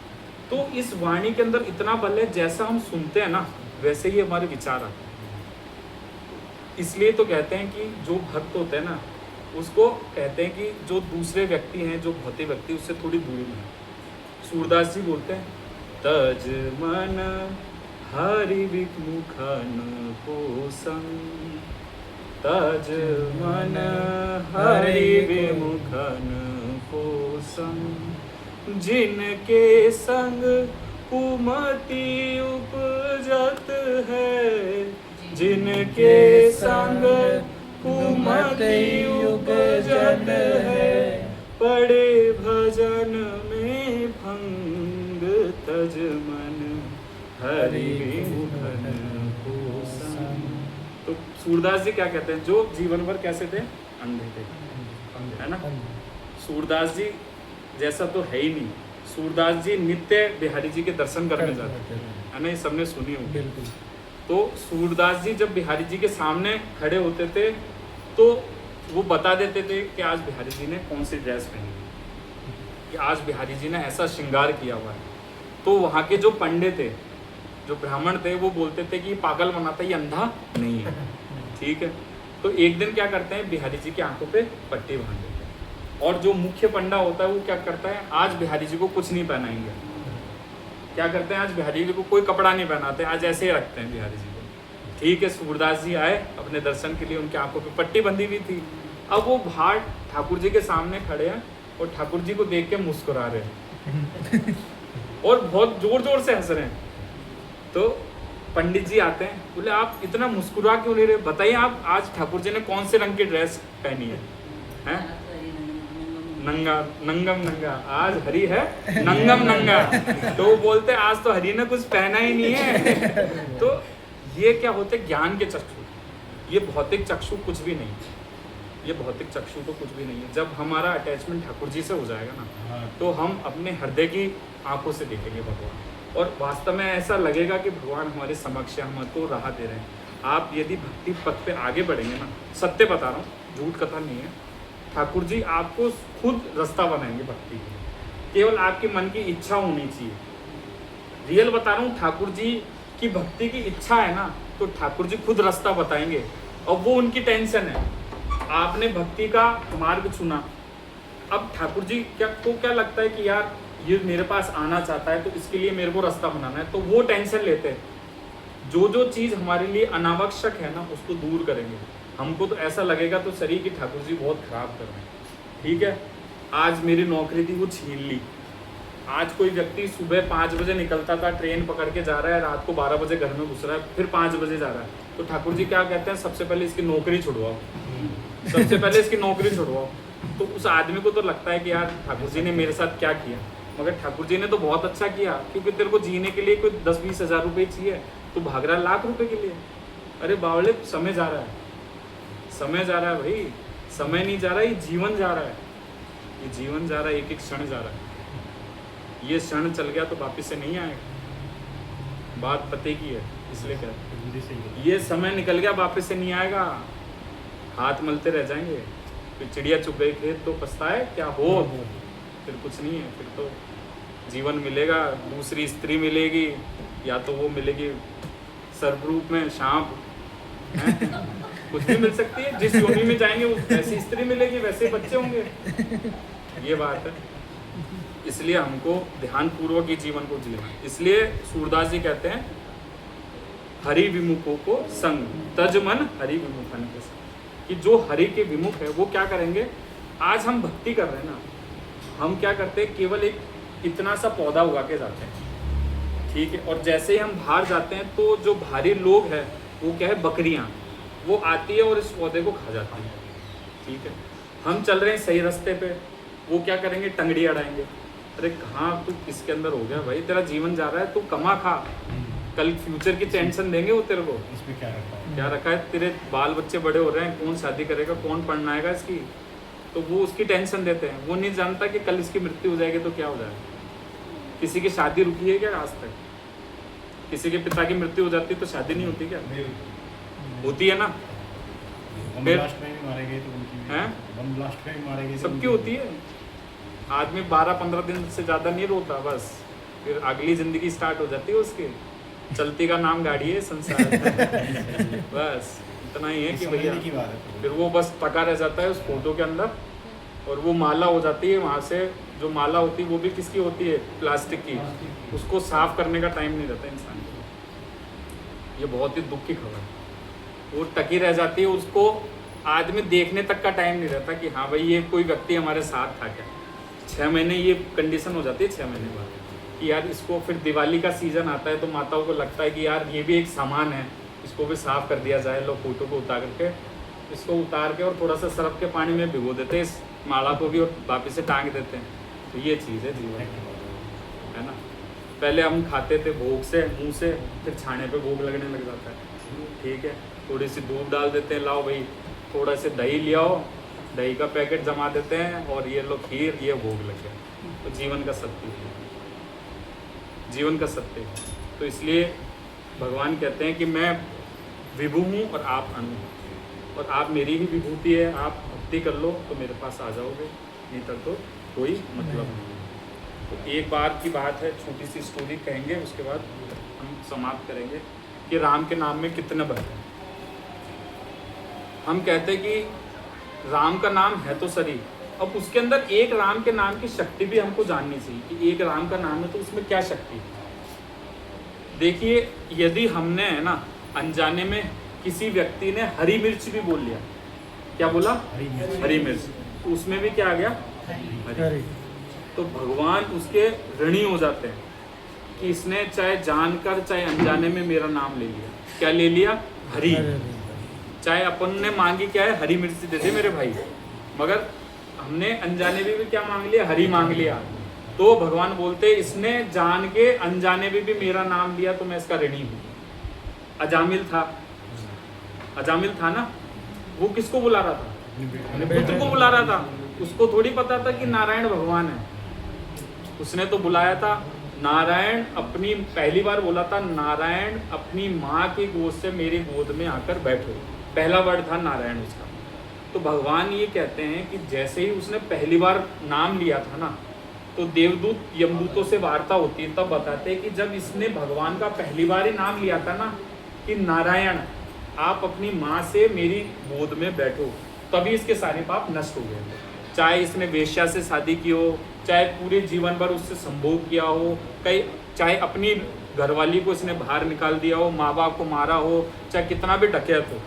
तो इस वाणी के अंदर इतना बल है, जैसा हम सुनते हैं ना वैसे ही हमारे विचार आते हैं। इसलिए तो कहते हैं कि जो भक्त होते हैं ना, उसको कहते हैं कि जो दूसरे व्यक्ति हैं, जो भौतिक व्यक्ति, उससे थोड़ी दूरी में है। सूरदास जी बोलते हैं, तज मन हरि विमुखन को संग, तज मन हरि विमुखन को संग, जिनके संग कुमति उपजत है, जिनके संग कुमति उपजत है, पड़े भजन में भंग, तज मन हरि विमुखन को संग। तो सूरदास जी क्या कहते हैं? जो जीवन भर कैसे थे? अंधे थे, है ना। सूरदास जी जैसा तो है ही नहीं। सूरदास जी नित्य बिहारी जी के दर्शन करने जाते हैं, है ना, ये सबने सुनी होगी। तो सूरदास जी जब बिहारी जी के सामने खड़े होते थे तो वो बता देते थे कि आज बिहारी जी ने कौन सी ड्रेस पहनी है, कि आज बिहारी जी ने ऐसा श्रृंगार किया हुआ है। तो वहाँ के जो पंडित थे, जो ब्राह्मण थे, वो बोलते थे कि पागल बनाता, ये अंधा नहीं है। ठीक है। तो एक दिन क्या करते हैं, बिहारी जी की आंखों पे पट्टी बांध देते हैं, और जो मुख्य पंडा होता है वो क्या करता है, आज बिहारी जी को कुछ नहीं पहनाएंगे। क्या करते हैं, आज बिहारी जी को कोई कपड़ा नहीं पहनाते, आज ऐसे ही रखते हैं बिहारी जी को। ठीक है। सूरदास जी आए अपने दर्शन के लिए, उनकी आंखों पे पट्टी बंधी हुई थी। अब वो बाहर ठाकुर जी के सामने खड़े हैं और ठाकुर जी को देख के मुस्कुरा रहे हैं और बहुत जोर जोर से हंस रहे हैं। तो पंडित जी आते हैं, बोले आप इतना मुस्कुरा क्यों ले रहे, बताइए आप आज ठाकुर जी ने कौन से रंग की ड्रेस पहनी है? हैं? नंगा, नंगम नंगा, आज हरि है नंगम नंगा। तो वो बोलते आज तो हरि ने कुछ पहना ही नहीं है। तो ये क्या होते, ज्ञान के चक्षु, ये भौतिक चक्षु कुछ भी नहीं, ये भौतिक चक्षु तो कुछ भी नहीं है। जब हमारा अटैचमेंट ठाकुर जी से हो जाएगा ना, तो हम अपने हृदय की आंखों से देखेंगे भगवान, और वास्तव में ऐसा लगेगा कि भगवान हमारे समक्ष हमको राह दे रहे हैं। आप यदि भक्ति पथ पे आगे बढ़ेंगे ना, सत्य बता रहा हूँ, झूठ कथा नहीं है, ठाकुर जी आपको खुद रास्ता बनाएंगे भक्ति के लिए। केवल आपके मन की इच्छा होनी चाहिए। रियल बता रहा हूँ, ठाकुर जी की भक्ति की इच्छा है ना, तो ठाकुर जी खुद रास्ता बताएंगे, और वो उनकी टेंशन है। आपने भक्ति का मार्ग चुना, अब ठाकुर जी क्या लगता है कि यार ये मेरे पास आना चाहता है, तो इसके लिए मेरे को रास्ता बनाना है, तो वो टेंशन लेते हैं। जो जो चीज़ हमारे लिए अनावश्यक है ना, उसको दूर करेंगे। हमको तो ऐसा लगेगा तो शरीर की ठाकुर जी बहुत खराब कर रहे हैं, ठीक है। आज मेरी नौकरी थी, वो छीन ली। आज कोई व्यक्ति सुबह 5 बजे निकलता था, ट्रेन पकड़ के जा रहा है, रात को 12 बजे घर में घुस रहा है, फिर 5 बजे जा रहा है, तो ठाकुर जी क्या कहते हैं, सबसे पहले इसकी नौकरी छुड़वाओ, सबसे पहले इसकी नौकरी छुड़वाओ। तो उस आदमी को तो लगता है कि यार ठाकुर जी ने मेरे साथ क्या किया, मगर ठाकुर जी ने तो बहुत अच्छा किया, क्योंकि तेरे को जीने के लिए कोई 10-20 हज़ार रुपये चाहिए, तो भाग रहा है लाख रुपए के लिए। अरे बावले, समय जा रहा है, समय जा रहा है भाई, समय नहीं जा रहा, ये जीवन जा रहा है, ये जीवन जा रहा है, एक एक क्षण जा रहा है। ये क्षण चल गया तो वापिस से नहीं आएगा, बात पते की है, इसलिए क्या मुझे सही है। ये समय निकल गया, वापस से नहीं आएगा, हाथ मलते रह जाएंगे। फिर चिड़िया चुग गई खेत तो पछताए क्या हो, फिर कुछ नहीं है। फिर तो जीवन मिलेगा, दूसरी स्त्री मिलेगी, या तो वो मिलेगी सर्वरूप में सांप, कुछ भी मिल सकती है। जिस योनि में जाएंगे वैसी स्त्री मिलेगी, वैसे बच्चे होंगे, ये बात है। इसलिए हमको ध्यान पूर्वक ये जीवन को जीना है। इसलिए सूरदास जी कहते हैं, हरि विमुखों को संग तज मन हरि विमुखन के संग, कि जो हरि के विमुख है वो क्या करेंगे। आज हम भक्ति कर रहे हैं ना, हम क्या करते हैं, केवल एक इतना सा पौधा उगा के जाते हैं, ठीक है। और जैसे ही हम बाहर जाते हैं तो जो भारी लोग हैं वो क्या है, बकरियां, वो आती है और इस पौधे को खा जाती हैं, ठीक है। हम चल रहे हैं सही रास्ते पे, वो क्या करेंगे, टंगड़ी अड़ाएंगे। अरे कहाँ तू किसके अंदर हो गया भाई, तेरा जीवन जा रहा है, तू कमा खा, कल फ्यूचर की टेंशन देंगे वो तेरे को। इसमें क्या रखा है? क्या रखा है, तेरे बाल बच्चे बड़े हो रहे हैं, कौन शादी करेगा, कौन पढ़ना आएगा इसकी, तो वो उसकी टेंशन देते हैं। वो नहीं जानता कि कल इसकी मृत्यु हो जाएगी तो क्या हो जाएगा। किसी की शादी रुकी है क्या आज तक? किसी के पिता की मृत्यु हो जाती है तो शादी नहीं होती क्या? होती है ना। बम फिर- ब्लास्ट में भी मारे गए तो उनकी भी- हैं? बम ब्लास्ट में भी मारे गए तो सबकी उनकी होती है। आदमी 12-15 दिन से ज़्यादा नहीं रोता, बस फिर अगली ज़िंदगी स्टार्ट हो जाती है उसकी। चलती का नाम गाड़ी है संसार, बस इतना ही है कि समझने भैया की बात है। फिर वो बस पका रह जाता है उस फोटो के अंदर, और वो माला हो जाती है। वहाँ से जो माला होती है वो भी किसकी होती है, प्लास्टिक की, उसको साफ करने का टाइम नहीं रहता इंसान को। ये बहुत ही दुख की खबर है। वो टकी रह जाती है, उसको आदमी देखने तक का टाइम नहीं रहता कि हाँ भाई ये कोई व्यक्ति हमारे साथ था क्या। 6 महीने ये कंडीशन हो जाती है, 6 महीने बाद कि यार इसको, फिर दिवाली का सीज़न आता है तो माताओं को लगता है कि यार ये भी एक सामान है, इसको भी साफ़ कर दिया जाए। लोग फोटो को उतार के, इसको उतार के और थोड़ा सा सर्फ के पानी में भिगो देते हैं इस माला को भी, और वापस से टांग देते हैं। तो ये चीज़ है जीवन, है ना। पहले हम खाते थे भोग से, मुंह से, फिर छाने पे भोग लगने लग जाता है, ठीक है। थोड़ी सी दूध डाल देते हैं, लाओ भाई थोड़ा से दही ले आओ, दही का पैकेट जमा देते हैं, और ये लो खीर, ये भोग लग गया। तो जीवन का सत्य है, जीवन का सत्य है। तो इसलिए भगवान कहते हैं कि मैं विभु हूँ और आप अनु हो, और आप मेरी ही विभूति है। आप भक्ति कर लो तो मेरे पास आ जाओगे, नहीं तक तो कोई मतलब नहीं है। तो एक बार की बात है, छोटी सी स्टोरी कहेंगे, उसके बाद हम समाप्त करेंगे कि राम के नाम में कितने बल हैं। हम कहते हैं कि राम का नाम है तो सही, अब उसके अंदर एक राम के नाम की शक्ति भी हमको जाननी चाहिए कि एक राम का नाम है तो उसमें क्या शक्ति है। देखिए, यदि हमने है ना अनजाने में किसी व्यक्ति ने हरी मिर्च भी बोल लिया, क्या बोला, हरी मिर्च, तो उसमें भी क्या आ गया, हरी। तो भगवान उसके ऋणी हो जाते हैं कि इसने चाहे जानकर चाहे अनजाने में मेरा नाम ले लिया। क्या ले लिया, हरी। चाहे अपन ने मांगी क्या है, हरी मिर्च दे दे मेरे भाई, मगर हमने अनजाने में भी क्या मांग लिया, हरी मांग लिया। तो भगवान बोलते इसने जान के अनजाने में भी मेरा नाम लिया तो मैं इसका ऋणी हूँ। अजामिल था, अजामिल था ना, वो किसको बुला रहा था, अपने पुत्र को बुला रहा था। उसको थोड़ी पता था कि नारायण भगवान है, उसने तो बुलाया था नारायण। अपनी पहली बार बोला था नारायण अपनी माँ की गोद से मेरी गोद में आकर बैठो, पहला वर्ड था नारायण उसका। तो भगवान ये कहते हैं कि जैसे ही उसने पहली बार नाम लिया था ना, तो देवदूत यमदूतों से वार्ता होती है, तब बताते हैं कि जब इसने भगवान का पहली बार ही नाम लिया था ना कि नारायण आप अपनी माँ से मेरी गोद में बैठो, तभी इसके सारे पाप नष्ट हो गए। चाहे इसने वेश्या से शादी की हो, चाहे पूरे जीवन भर उससे संभोग किया हो, कई चाहे अपनी घरवाली को इसने बाहर निकाल दिया हो, माँ बाप को मारा हो, चाहे कितना भी डकैत हो,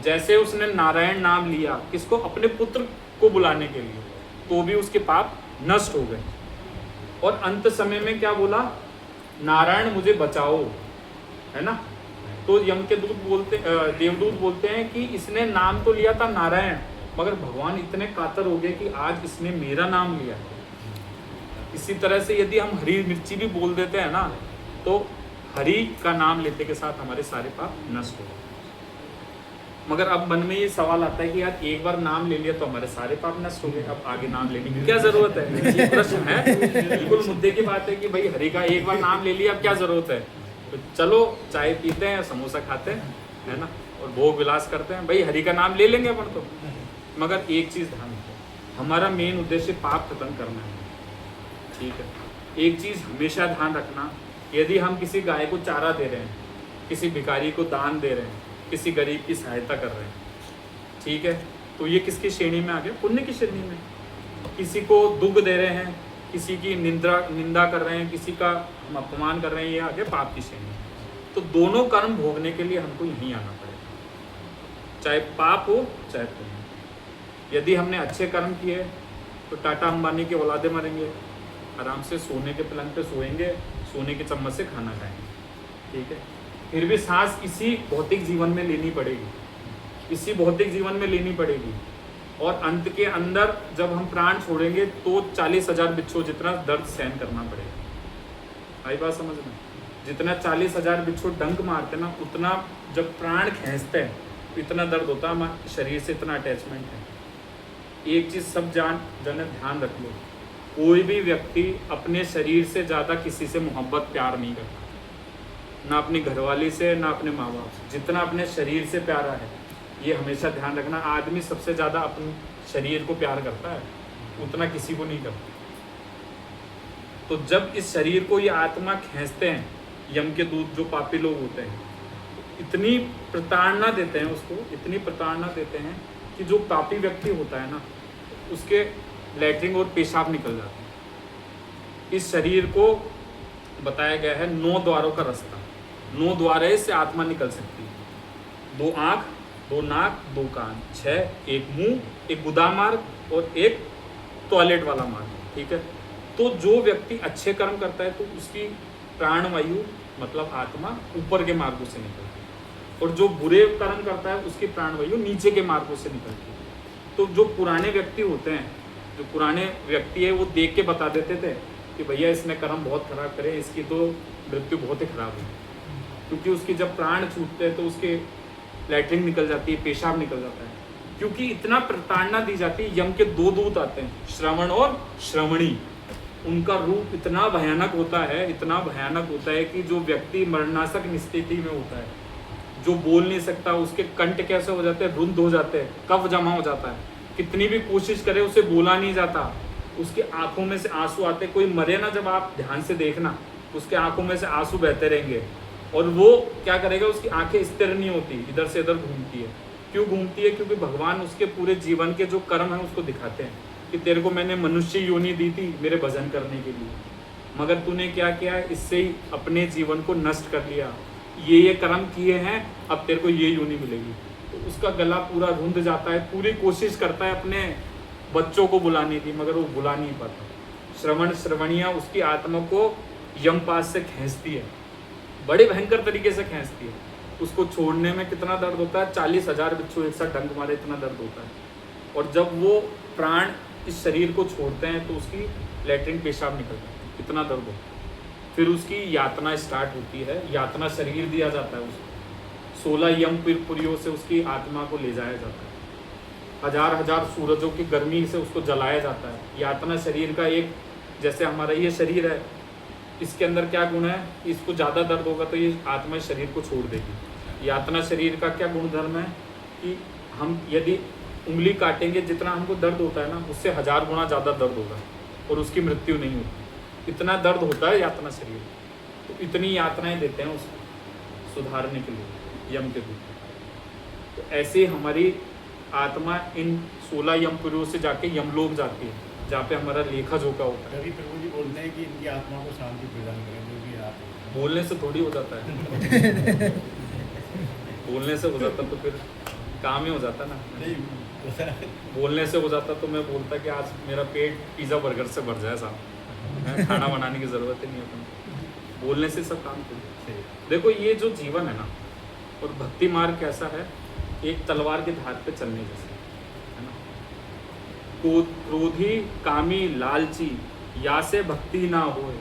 जैसे उसने नारायण नाम लिया किसको, अपने पुत्र को बुलाने के लिए, तो भी उसके पाप नष्ट हो गए। और अंत समय में क्या बोला, नारायण मुझे बचाओ, है ना। तो यम के दूत बोलते, देवदूत बोलते हैं कि इसने नाम तो लिया था नारायण, मगर भगवान इतने कातर हो गए कि आज इसने मेरा नाम लिया। इसी तरह से यदि हम हरी मिर्ची भी बोल देते हैं ना, तो हरि का नाम लेते के साथ हमारे सारे पाप नष्ट हो गए। मगर अब मन में ये सवाल आता है कि यार एक बार नाम ले लिया तो हमारे सारे पाप नष्ट हो गए, अब आगे नाम लेने की क्या जरूरत है। ये प्रश्न है, बिल्कुल मुद्दे की बात है कि भाई हरि का एक बार नाम ले लिया, अब क्या जरूरत है। तो चलो चाय पीते हैं, समोसा खाते हैं, है ना, और भोग विलास करते हैं, भाई हरि का नाम ले लेंगे अपन तो। मगर एक चीज़ ध्यान रखो, हमारा मेन उद्देश्य पाप खत्म करना है, ठीक है। एक चीज़ हमेशा ध्यान रखना, यदि हम किसी गाय को चारा दे रहे हैं, किसी भिखारी को दान दे रहे हैं, किसी गरीब की सहायता कर रहे हैं, ठीक है, तो ये किसकी श्रेणी में आ गया, पुण्य की श्रेणी में। किसी को दुख दे रहे हैं, किसी की निंदा कर रहे हैं, किसी का हम अपमान कर रहे हैं, ये आ गया पाप की श्रेणी। तो दोनों कर्म भोगने के लिए हमको यहीं आना पड़ेगा, चाहे पाप हो चाहे पुण्य। यदि हमने अच्छे कर्म किए तो टाटा अंबानी के औलादे मरेंगे, आराम से सोने के पलंग पे सोएंगे, सोने के चम्मच से खाना खाएंगे, ठीक है। फिर भी सांस इसी भौतिक जीवन में लेनी पड़ेगी, इसी भौतिक जीवन में लेनी पड़ेगी। और अंत के अंदर जब हम प्राण छोड़ेंगे तो 40,000 बिच्छू जितना दर्द सहन करना पड़ेगा। आई बात समझ में, जितना 40,000 बिच्छू डंक मारते ना, उतना जब प्राण खींचते हैं तो इतना दर्द होता है, हमारे शरीर से इतना अटैचमेंट है। एक चीज़ सब जने ध्यान रख लो, कोई भी व्यक्ति अपने शरीर से ज़्यादा किसी से मोहब्बत प्यार नहीं करता, ना अपनी घरवाली से, ना अपने माँ बाप से। जितना अपने शरीर से प्यारा है, ये हमेशा ध्यान रखना। आदमी सबसे ज़्यादा अपने शरीर को प्यार करता है, उतना किसी को नहीं करता। तो जब इस शरीर को ये आत्मा खींचते हैं, यम के दूत जो पापी लोग होते हैं, इतनी प्रताड़ना देते हैं उसको, इतनी प्रताड़ना देते हैं कि जो पापी व्यक्ति होता है ना, उसके लैट्रिन और पेशाब निकल जाते हैं। इस शरीर को बताया गया है 9 द्वारों का रास्ता, 9 द्वारे से आत्मा निकल सकती है। 2 आँख, 2 नाक, 2 कान, 6, 1 मुंह, 1 गुदा मार्ग और 1 टॉयलेट वाला मार्ग, ठीक है। तो जो व्यक्ति अच्छे कर्म करता है तो उसकी प्राणवायु मतलब आत्मा ऊपर के मार्गों से निकलती है, और जो बुरे कर्म करता है उसकी प्राणवायु नीचे के मार्गों से निकलती है। तो जो पुराने व्यक्ति होते हैं, जो पुराने व्यक्ति है, वो देख के बता देते थे कि भैया इसने कर्म बहुत खराब करे, इसकी तो मृत्यु बहुत ही खराब हुई, क्योंकि उसकी जब प्राण छूटते हैं तो उसके लैट्रिन निकल जाती है, पेशाब निकल जाता है, क्योंकि इतना प्रताड़ना दी जाती है। यम के 2 दूत आते हैं, श्रवण और श्रवणी। उनका रूप इतना भयानक होता है, इतना भयानक होता है कि जो व्यक्ति मरणासक स्थिति में होता है, जो बोल नहीं सकता, उसके कंठ कैसे हो जाते हैं, रुंध हो जाते हैं, कफ जमा हो जाता है, कितनी भी कोशिश करे उसे बोला नहीं जाता, उसके आंखों में से आंसू आते। कोई मरे ना, जब आप ध्यान से देखना, उसके आंखों में से आंसू बहते रहेंगे, और वो क्या करेगा, उसकी आंखें स्थिर नहीं होती, इधर से इधर घूमती है। क्यों घूमती है? क्योंकि भगवान उसके पूरे जीवन के जो कर्म है उसको दिखाते हैं कि तेरे को मैंने मनुष्य योनि दी थी मेरे भजन करने के लिए, मगर तूने क्या किया, इससे ही अपने जीवन को नष्ट कर लिया, ये कर्म किए हैं, अब तेरे को ये योनि मिलेगी। तो उसका गला पूरा रुंध जाता है, पूरी कोशिश करता है अपने बच्चों को बुलाने की, मगर वो बुला नहीं पाता। श्रवण श्रवणियाँ उसकी आत्मा को यमपास से खींचती है, बड़े भयंकर तरीके से खींचती है। उसको छोड़ने में कितना दर्द होता है, 40,000 बिच्छू एक साथ डंक मारे इतना दर्द होता है। और जब वो प्राण इस शरीर को छोड़ते हैं तो उसकी लैट्रिन पेशाब निकलता है, इतना दर्द होता है। फिर उसकी यातना स्टार्ट होती है, यातना शरीर दिया जाता है उसको, 16 यमपुरियों से उसकी आत्मा को ले जाया जाता है, हजार सूरजों की गर्मी से उसको जलाया जाता है। यातना शरीर का एक, जैसे हमारा ये शरीर है, इसके अंदर क्या गुण है, इसको ज़्यादा दर्द होगा तो ये आत्मा इस शरीर को छोड़ देगी। यातना शरीर का क्या गुणधर्म है कि हम यदि उंगली काटेंगे, जितना हमको दर्द होता है ना, उससे 1000 गुना ज़्यादा दर्द होगा और उसकी मृत्यु नहीं होती, इतना दर्द होता है यातना शरीर। तो इतनी यातनाएं देते हैं उसको सुधारने के लिए यम के दूत। तो ऐसे हमारी आत्मा इन 16 यमपुरियों से जाके यमलोक जाती है, जहाँ पे हमारा लेखा जोखा होता है। कभी प्रभु जी बोलते हैं कि इनकी आत्मा को शांति प्रदान करें, जो भी आप बोलने से थोड़ी हो जाता है बोलने से हो जाता तो फिर काम ही हो जाता ना। नहीं बोलने से हो जाता तो मैं बोलता कि आज मेरा पेट पिज़्ज़ा बर्गर से भर जाए साहब, खाना बनाने की ज़रूरत ही नहीं है अपन। बोलने से सब काम करो। सही। देखो ये जो जीवन है ना, और भक्ति मार्ग कैसा है, एक तलवार की धार पे चलने जैसे है ना। क्रोधी कामी लालची या से भक्ति ना होए,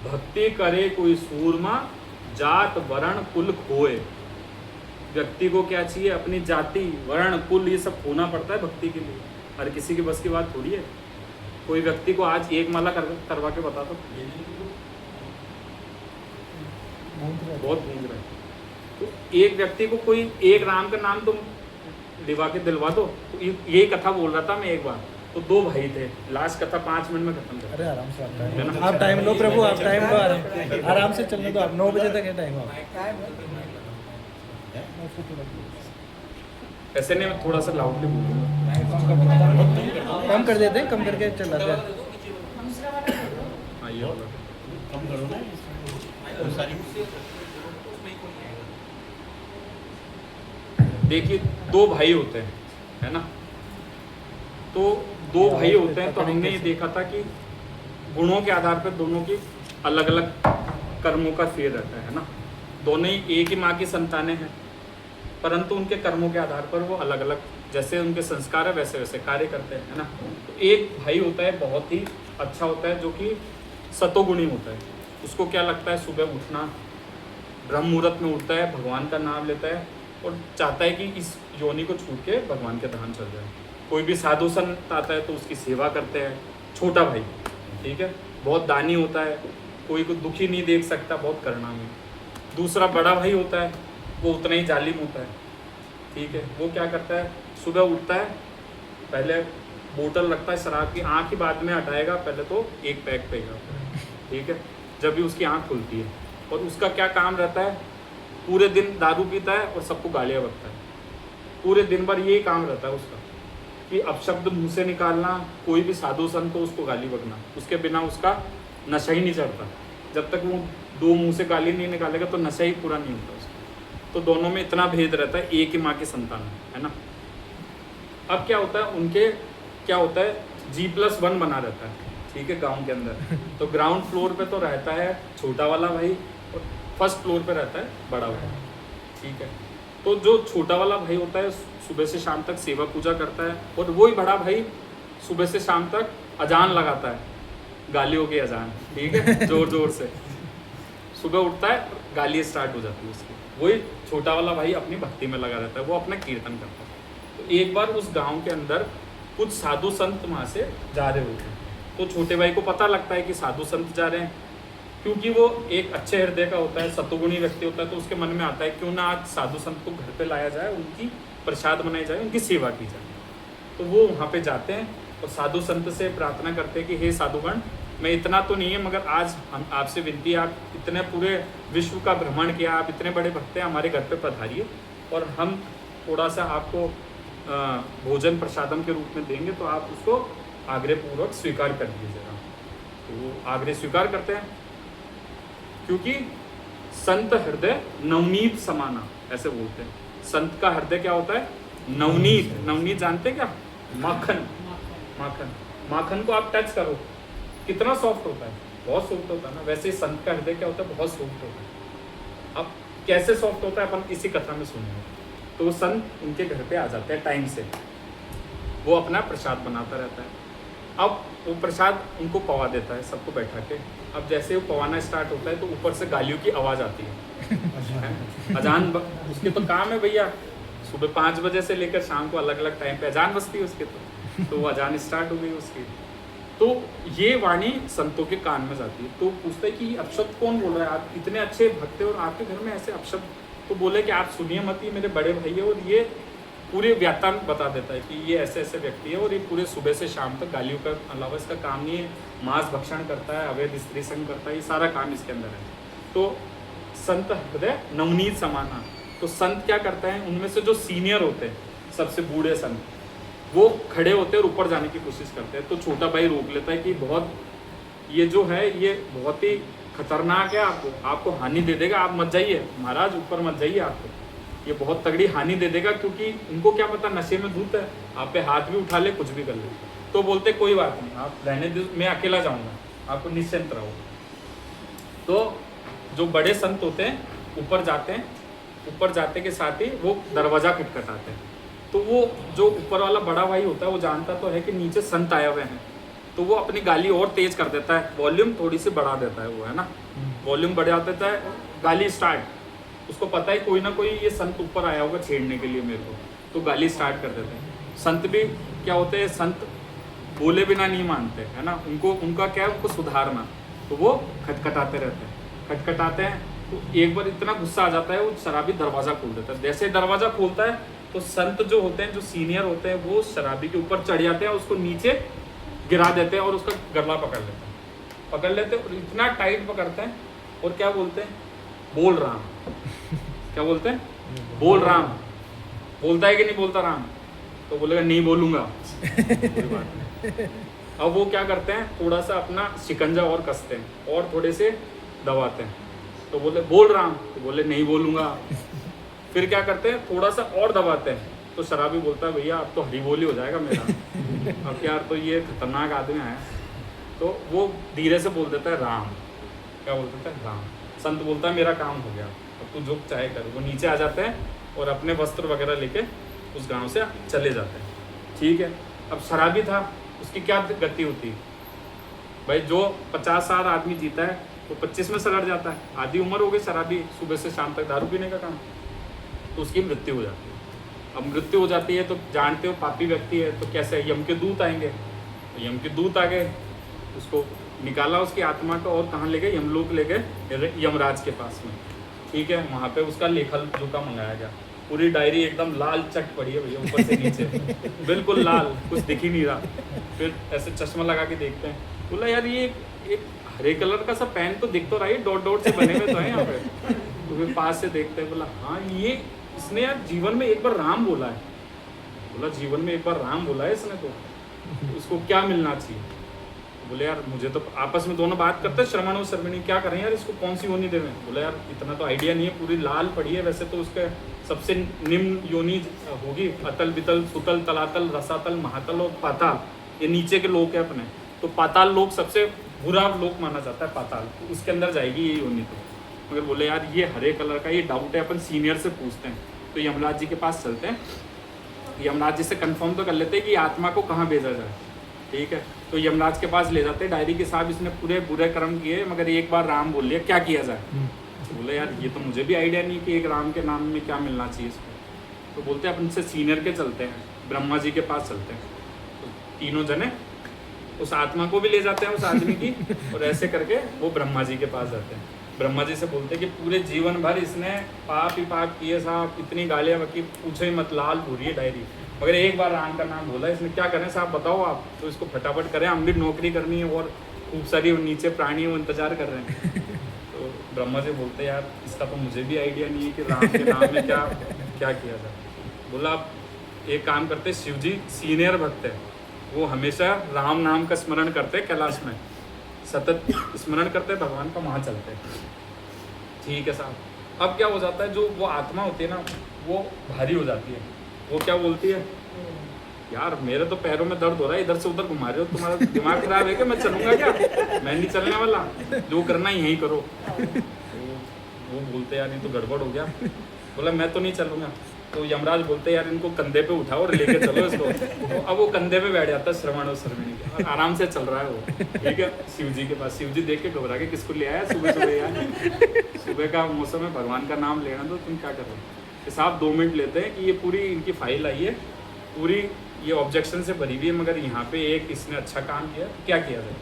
भक्ति करे कोई सूरमा, जात वर्ण कुल खोए। व्यक्ति को क्या चाहिए, अपनी जाति वर्ण कुल ये सब खोना पड़ता है भक्ति के लिए। हर किसी की बस की बात थोड़ी है। कोई व्यक्ति को आज एक माला करवा के बता दो, बहुत गूंज रहा है। तो एक व्यक्ति को कोई एक राम का नाम तुम दिवा के दिलवा दो। तो ये कथा बोल रहा था मैं एक बार, तो दो भाई थे, लास्ट कथा 5 मिनट में खत्म कर। अरे आराम से है ना? आप टाइम लो प्रभु, आप टाइम लो, आराम से चलने दो। आप 9 बजे तक है टाइम। ऐसे नहीं, मैं थोड़ा सा लाउडली बोलूँगा। कम कर देते हैं, कम करके चलाते हैं। हाँ ये वाला। कम करो ना, वो सारी देखिए दो भाई होते हैं, है ना। तो दो भाई होते हैं, तो हमने ये देखा था कि गुणों के आधार पर दोनों की अलग अलग कर्मों का फेर रहता है ना। दोनों ही एक ही माँ की संतानें हैं, परंतु उनके कर्मों के आधार पर वो अलग अलग, जैसे उनके संस्कार है वैसे वैसे कार्य करते हैं, है ना। तो एक भाई होता है बहुत ही अच्छा होता है, जो कि सतोगुणी होता है। उसको क्या लगता है, सुबह उठना, ब्रह्म मुहूर्त में उठता है, भगवान का नाम लेता है और चाहता है कि इस योनि को छूट के भगवान के धाम चल जाए। कोई भी साधु संत आता है तो उसकी सेवा करते हैं। छोटा भाई, ठीक है, बहुत दानी होता है, कोई को दुखी नहीं देख सकता, बहुत करुणामयी। दूसरा बड़ा भाई होता है, वो उतना ही जालिम होता है, ठीक है। वो क्या करता है, सुबह उठता है, पहले बोतल रखता है शराब की, आँख ही बाद में हटाएगा, पहले तो एक पैक पेगा, ठीक है, जब भी उसकी आँख खुलती है। और उसका क्या काम रहता है, पूरे दिन दारू पीता है और सबको गालियाँ बकता है। पूरे दिन भर यही काम रहता है उसका कि अपशब्द मुँह से निकालना, कोई भी साधु संत को उसको गाली बकना। उसके बिना उसका नशा ही नहीं चढ़ता। जब तक वो दो मुँह से गाली नहीं निकालेगा तो नशा ही पूरा नहीं होता उसका। तो दोनों में इतना भेद रहता है, एक ही माँ की संतान है ना। अब क्या होता है, उनके क्या होता है, G+1 बना रहता है, ठीक है, गांव के अंदर। तो ग्राउंड फ्लोर पे तो रहता है छोटा वाला भाई और फर्स्ट फ्लोर पे रहता है बड़ा भाई, ठीक है। तो जो छोटा वाला भाई होता है सुबह से शाम तक सेवा पूजा करता है, और वही बड़ा भाई सुबह से शाम तक अजान लगाता है, गालियों की अजान, ठीक है, जोर जोर से। सुबह उठता है, गाली स्टार्ट हो जाती है उसकी। वही छोटा वाला भाई अपनी भक्ति में लगा रहता है, वो अपना कीर्तन करता है। तो एक बार उस गांव के अंदर कुछ साधु संत वहाँ से जा रहे होते हैं। तो छोटे भाई को पता लगता है कि साधु संत जा रहे हैं, क्योंकि वो एक अच्छे हृदय का होता है, सतोगुणी व्यक्ति होता है। तो उसके मन में आता है क्यों ना आज साधु संत को घर पे लाया जाए, उनकी प्रसाद बनाई जाए, उनकी सेवा की जाए। तो वो वहाँ पे जाते हैं और साधु संत से प्रार्थना करते हैं कि हे साधुगण, मैं इतना तो नहीं है, मगर आज हम आपसे विनती है, आप इतने पूरे विश्व का भ्रमण किया, आप इतने बड़े भक्त हैं, हमारे घर पे पधारिए और हम थोड़ा सा आपको भोजन प्रसादम के रूप में देंगे, तो आप उसको आग्रहपूर्वक स्वीकार कर लीजिएगा। तो वो आग्रह स्वीकार करते हैं, क्योंकि संत हृदय नवनीत समाना, ऐसे बोलते हैं। संत का हृदय क्या होता है, नवनीत। नवनीत जानते हैं क्या, माखन। माखन, माखन को आप टच करो कितना सॉफ्ट होता है, बहुत सॉफ्ट होता है ना। वैसे संत का हृदय क्या होता है, बहुत सॉफ्ट होता है। अब कैसे सॉफ्ट होता है, अपन इसी कथा में सुनेंगे। तो वो संत उनके घर पे आ जाते हैं टाइम से, वो अपना प्रसाद बनाता रहता है। अब वो प्रसाद उनको पवा देता है सबको बैठा के। अब जैसे वो पवाना स्टार्ट होता है तो ऊपर से गालियों की आवाज़ आती है। अजान उसके तो काम है भैया, सुबह 5 बजे से लेकर शाम को अलग अलग टाइम पे अजान बजती है उसके। तो वो अजान स्टार्ट हो गई उसकी। तो ये वाणी संतों के कान में जाती है। तो पूछता है कि अपशब्द कौन बोल रहा है, आप इतने अच्छे भक्त हैं और आपके घर में ऐसे अपशब्द। तो बोले कि आप सुनिए मत, ये मेरे बड़े भाई है और ये पूरे व्याख्यान बता देता है कि ये ऐसे ऐसे व्यक्ति है और ये पूरे सुबह से शाम तक गालियों का अलावा इसका काम नहीं है, मांस भक्षण करता है, अवैध स्त्री संग करता है, ये सारा काम इसके अंदर है। तो संत हृदय नवनीत समाना। तो संत क्या करता है, उनमें से जो सीनियर होते हैं, सबसे बूढ़े संत, वो खड़े होते हैं और ऊपर जाने की कोशिश करते हैं। तो छोटा भाई रोक लेता है कि बहुत ये जो है ये बहुत ही खतरनाक है, आपको हानि दे देगा, आप मत जाइए महाराज, ऊपर मत जाइए, आपको ये बहुत तगड़ी हानि दे देगा, क्योंकि उनको क्या पता नशे में धूत है, आप पे हाथ भी उठा ले, कुछ भी कर ले। तो बोलते कोई बात नहीं, आप रहने दो, मैं अकेला जाऊंगा, आपको निश्चिंत रहो। तो जो बड़े संत होते हैं ऊपर जाते हैं, ऊपर जाते के साथ ही वो दरवाज़ा खटखटाते हैं। तो वो जो ऊपर वाला बड़ा भाई होता है वो जानता तो है कि नीचे संत आए हुए हैं, तो वो अपनी गाली और तेज कर देता है, वॉल्यूम थोड़ी सी बढ़ा देता है, वो है ना, वॉल्यूम बढ़ा देता है, गाली स्टार्ट। उसको पता है कोई ना कोई ये संत ऊपर आया होगा छेड़ने के लिए मेरे को, तो गाली स्टार्ट कर देते हैं। संत भी क्या होते हैं, संत बोले बिना नहीं मानते, है ना, उनका क्या है, उनको सुधारना, तो वो खटखटाते रहते हैं, खटखटाते हैं। तो एक बार इतना गुस्सा आ जाता है, वो शराबी दरवाज़ा खोल देता है। जैसे दरवाज़ा खोलता है तो संत जो होते हैं, जो सीनियर होते हैं, वो शराबी के ऊपर चढ़ जाते हैं, उसको नीचे गिरा देते हैं और उसका गला पकड़ लेते हैं और इतना टाइट पकड़ते हैं और क्या बोलते हैं, बोल राम। क्या बोलते हैं, बोल राम। बोलता है कि नहीं बोलता राम? तो बोलेगा नहीं बोलूँगा। कोई बात नहीं। अब वो क्या करते हैं, थोड़ा सा अपना शिकंजा और कसते हैं और थोड़े से दबाते हैं। तो बोले बोल राम, तो बोले नहीं बोलूँगा। फिर क्या करते हैं, थोड़ा सा और दबाते हैं, तो शराबी बोलता है भैया अब तो हरी बोली हो जाएगा मेरा, अब यार तो ये खतरनाक आदमी है। तो वो धीरे से बोल देता है राम। क्या बोल देता है, राम। संत बोलता है मेरा काम हो गया, अब तू जो चाहे कर। वो नीचे आ जाते हैं और अपने वस्त्र वगैरह लेके उस गांव से चले जाते हैं। ठीक है, अब शराबी था, उसकी क्या गति होती भाई, जो 50 साल आदमी जीता है वो 25 में सलट जाता है, आधी उम्र हो गई शराबी, सुबह से शाम तक दारू पीने का काम, तो उसकी मृत्यु हो जाती है। अब मृत्यु हो जाती है तो जानते हो पापी व्यक्ति है, तो कैसे यम के दूत आएंगे, तो यम के दूत आ गए, उसको निकाला उसकी आत्मा को और कहाँ ले गए, यमलोक ले गए, यमराज के पास में। ठीक है, वहाँ पे उसका लेखा जोखा मंगाया गया। पूरी डायरी एकदम लाल चट पड़ी है भैया, ऊपर से नीचे बिल्कुल लाल, कुछ दिख ही नहीं रहा। फिर ऐसे चश्मा लगा के देखते हैं, बोला यार ये एक हरे कलर का सा पेन तो दिख तो रहा है, डॉट डॉट से बने हुए तो है यहाँ पे। तो फिर पास से देखते हैं, बोला हाँ ये इसने यार जीवन में एक बार राम बोला है। बोला जीवन में एक बार राम बोला है इसने, तो उसको क्या मिलना चाहिए? बोले यार मुझे तो, आपस में दोनों बात करते हैं श्रवण और श्रवणी, क्या करें यार इसको, कौन सी योनि देवें? बोले यार इतना तो आइडिया नहीं है, पूरी लाल पड़ी है, वैसे तो उसके सबसे निम्न योनि होगी अतल बितल सुतल तलातल रसातल महातल और पाताल, ये नीचे के लोक है अपने। तो पाताल लोक सबसे बुरा लोक माना जाता है, पाताल, तो उसके अंदर जाएगी ये योनि। तो मगर बोले यार ये हरे कलर का, ये डाउट है, अपन सीनियर से पूछते हैं। तो यमराज जी के पास चलते हैं, यमराज जी से कंफर्म तो कर लेते हैं कि आत्मा को कहाँ भेजा जाए। ठीक है, तो यमराज के पास ले जाते हैं डायरी के साथ, इसने पूरे बुरे कर्म किए मगर एक बार राम बोल लिया, क्या किया जाए? बोले यार ये तो मुझे भी आइडिया नहीं कि एक राम के नाम में क्या मिलना चाहिए इसको। तो बोलते हैं अपन से सीनियर के चलते हैं, ब्रह्मा जी के पास चलते हैं। तो तीनों जने उस आत्मा को भी ले जाते हैं, उस आदमी की, और ऐसे करके वो ब्रह्मा जी के पास जाते हैं। ब्रह्मा जी से बोलते हैं कि पूरे जीवन भर इसने पाप ही पाप किए साहब, इतनी गालियाँ बकी, पूछो ही मत, लाल पूरी है डायरी, मगर एक बार राम का नाम बोला इसने, क्या करें साहब बताओ आप? तो इसको फटाफट करें, हम भी नौकरी करनी है और खूब सारी नीचे प्राणी वो इंतजार कर रहे हैं। तो ब्रह्मा जी बोलते हैं यार इसका तो मुझे भी आइडिया नहीं है कि राम के नाम में क्या क्या किया जाए। बोला आप एक काम करते, शिव जी सीनियर भक्त है, वो हमेशा राम नाम का स्मरण करते हैं, कैलाश में सतत स्मरण करते हैं भगवान का, वहाँ चलते हैं। ठीक है साहब। अब क्या हो जाता है, जो वो आत्मा होती है ना वो भारी हो जाती है, वो क्या बोलती है, यार मेरे तो पैरों में दर्द हो रहा है, इधर से उधर घुमा रहे हो, तुम्हारा दिमाग खराब है क्या? मैं चलूँगा क्या? मैं नहीं चलने वाला, जो करना है यहीं करो। तो वो बोलते यार ये तो गड़बड़ हो गया। बोला मैं तो नहीं चलूँगा। तो यमराज बोलते यार इनको कंधे पे उठाओ और लेके चलो इसको। तो अब वो कंधे पे बैठ जाता है श्रवण और श्रवणी के, और आराम से चल रहा है वो। ठीक है, शिव जी के पास। शिव जी देख के घबरा के, किसको ले आया सुबह सुबह यार, सुबह का मौसम है, भगवान का नाम लेना, तो तुम क्या कर रहे हो? साहब 2 मिनट लेते हैं कि ये पूरी इनकी फाइल आई है, पूरी ये ऑब्जेक्शन से भरी हुई है, मगर यहाँ पे एक इसने अच्छा काम किया, तो क्या किया जाए?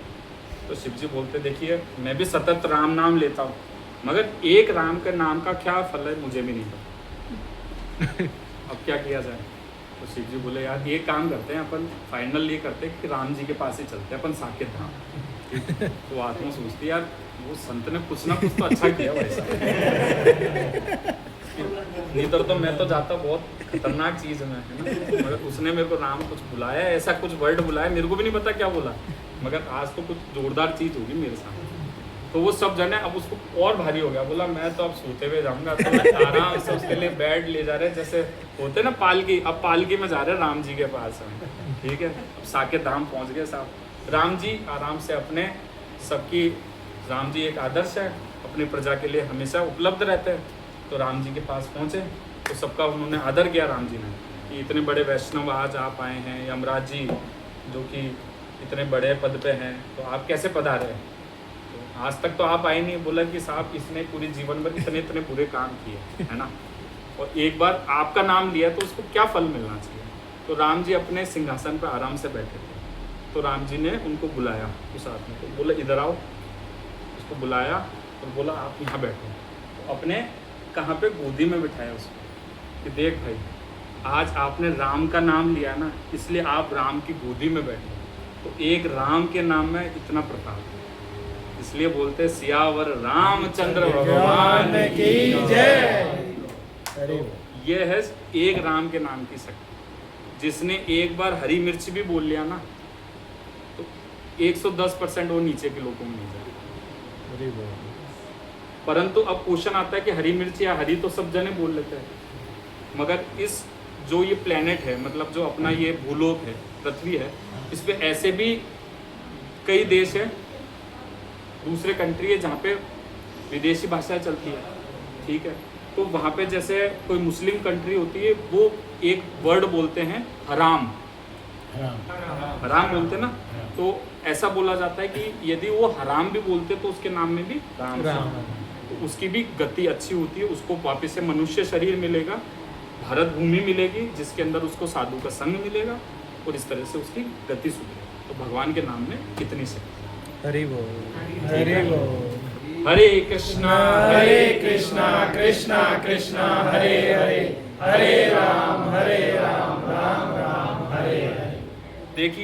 तो शिव जी बोलते देखिए मैं भी सतत राम नाम लेता हूँ, मगर एक राम के नाम का क्या फल है मुझे भी नहीं पता। अब क्या किया जाए? तो शिव जी बोले यार ये काम करते हैं अपन, फाइनल ये करते हैं कि राम जी के पास ही चलते हैं अपन, साकेत धाम। ठीक है, तो आत्मा सोचती यार वो संत ने कुछ ना कुछ तो अच्छा किया भाई साहब। नहीं तो मैं तो जाता बहुत खतरनाक चीज में, है ना। मगर उसने मेरे को राम कुछ बुलाया, ऐसा कुछ वर्ड बुलाया, मेरे को भी नहीं पता क्या बोला, मगर आज तो कुछ जोरदार चीज होगी मेरे साथ। तो वो सब जने अब उसको और भारी हो गया, बोला मैं तो अब सोते हुए जाऊंगा। तो आराम से उसके लिए बेड ले जा रहे, जैसे होते ना पालकी, अब पालकी में जा रहे राम जी के पास में, ठीक है। अब साकेत धाम पहुंच गए साहब। राम जी आराम से अपने सबकी, राम जी एक आदर्श है, अपनी प्रजा के लिए हमेशा उपलब्ध रहते हैं। तो राम जी के पास पहुँचे तो सबका उन्होंने आदर किया राम जी ने, कि इतने बड़े वैष्णव आज आप आए हैं, यमराज जी जो कि इतने बड़े पद पे हैं, तो आप कैसे पधारे? तो आज तक तो आप आए नहीं। बोला कि साहब इसने पूरे जीवन भर इतने इतने बुरे काम किए, है ना, और एक बार आपका नाम लिया तो उसको क्या फल मिलना चाहिए। तो राम जी अपने सिंहासन पर आराम से बैठे थे, तो राम जी ने उनको बुलाया उस आदमी को, बोला इधर आओ। उसको बुलाया और बोला आप यहाँ बैठो। तो अपने कहाँ पे गोदी में बिठाया उसको, कि देख भाई आज आपने राम का नाम लिया ना, इसलिए आप राम की गोदी में बैठे। तो एक राम के नाम में इतना प्रताप है, इसलिए बोलते हैं सियावर रामचंद्र भगवान की जय। अरे तो ये है एक राम के नाम की शक्ति। जिसने एक बार हरी मिर्च भी बोल लिया ना, तो 110% वो नीचे के लोगों में नहीं जाए। अरे वाह। परंतु अब क्वेश्चन आता है कि हरी मिर्च या हरी तो सब जने बोल लेते हैं, मगर इस जो ये प्लेनेट है, मतलब जो अपना ये भूलोक है, पृथ्वी है, इस पे ऐसे भी कई देश है, दूसरे कंट्री है जहाँ पे विदेशी भाषाएं चलती है, ठीक है। तो वहाँ पे जैसे कोई मुस्लिम कंट्री होती है, वो एक वर्ड बोलते हैं हराम, हराम बोलते ना। तो ऐसा बोला जाता है कि यदि वो हराम भी बोलते तो उसके नाम में भी राम, तो उसकी भी गति अच्छी होती है, उसको वापस से मनुष्य शरीर मिलेगा, भारत भूमि मिलेगी जिसके अंदर उसको साधु का संग मिलेगा, और इस तरह से उसकी गति सुधरेगी। तो भगवान के नाम में कितनी शक्ति। हरि बोल, हरि बोल। हरे कृष्णा कृष्णा कृष्णा कृष्णा हरे हरे, हरे राम राम राम हरे हरे। देखिए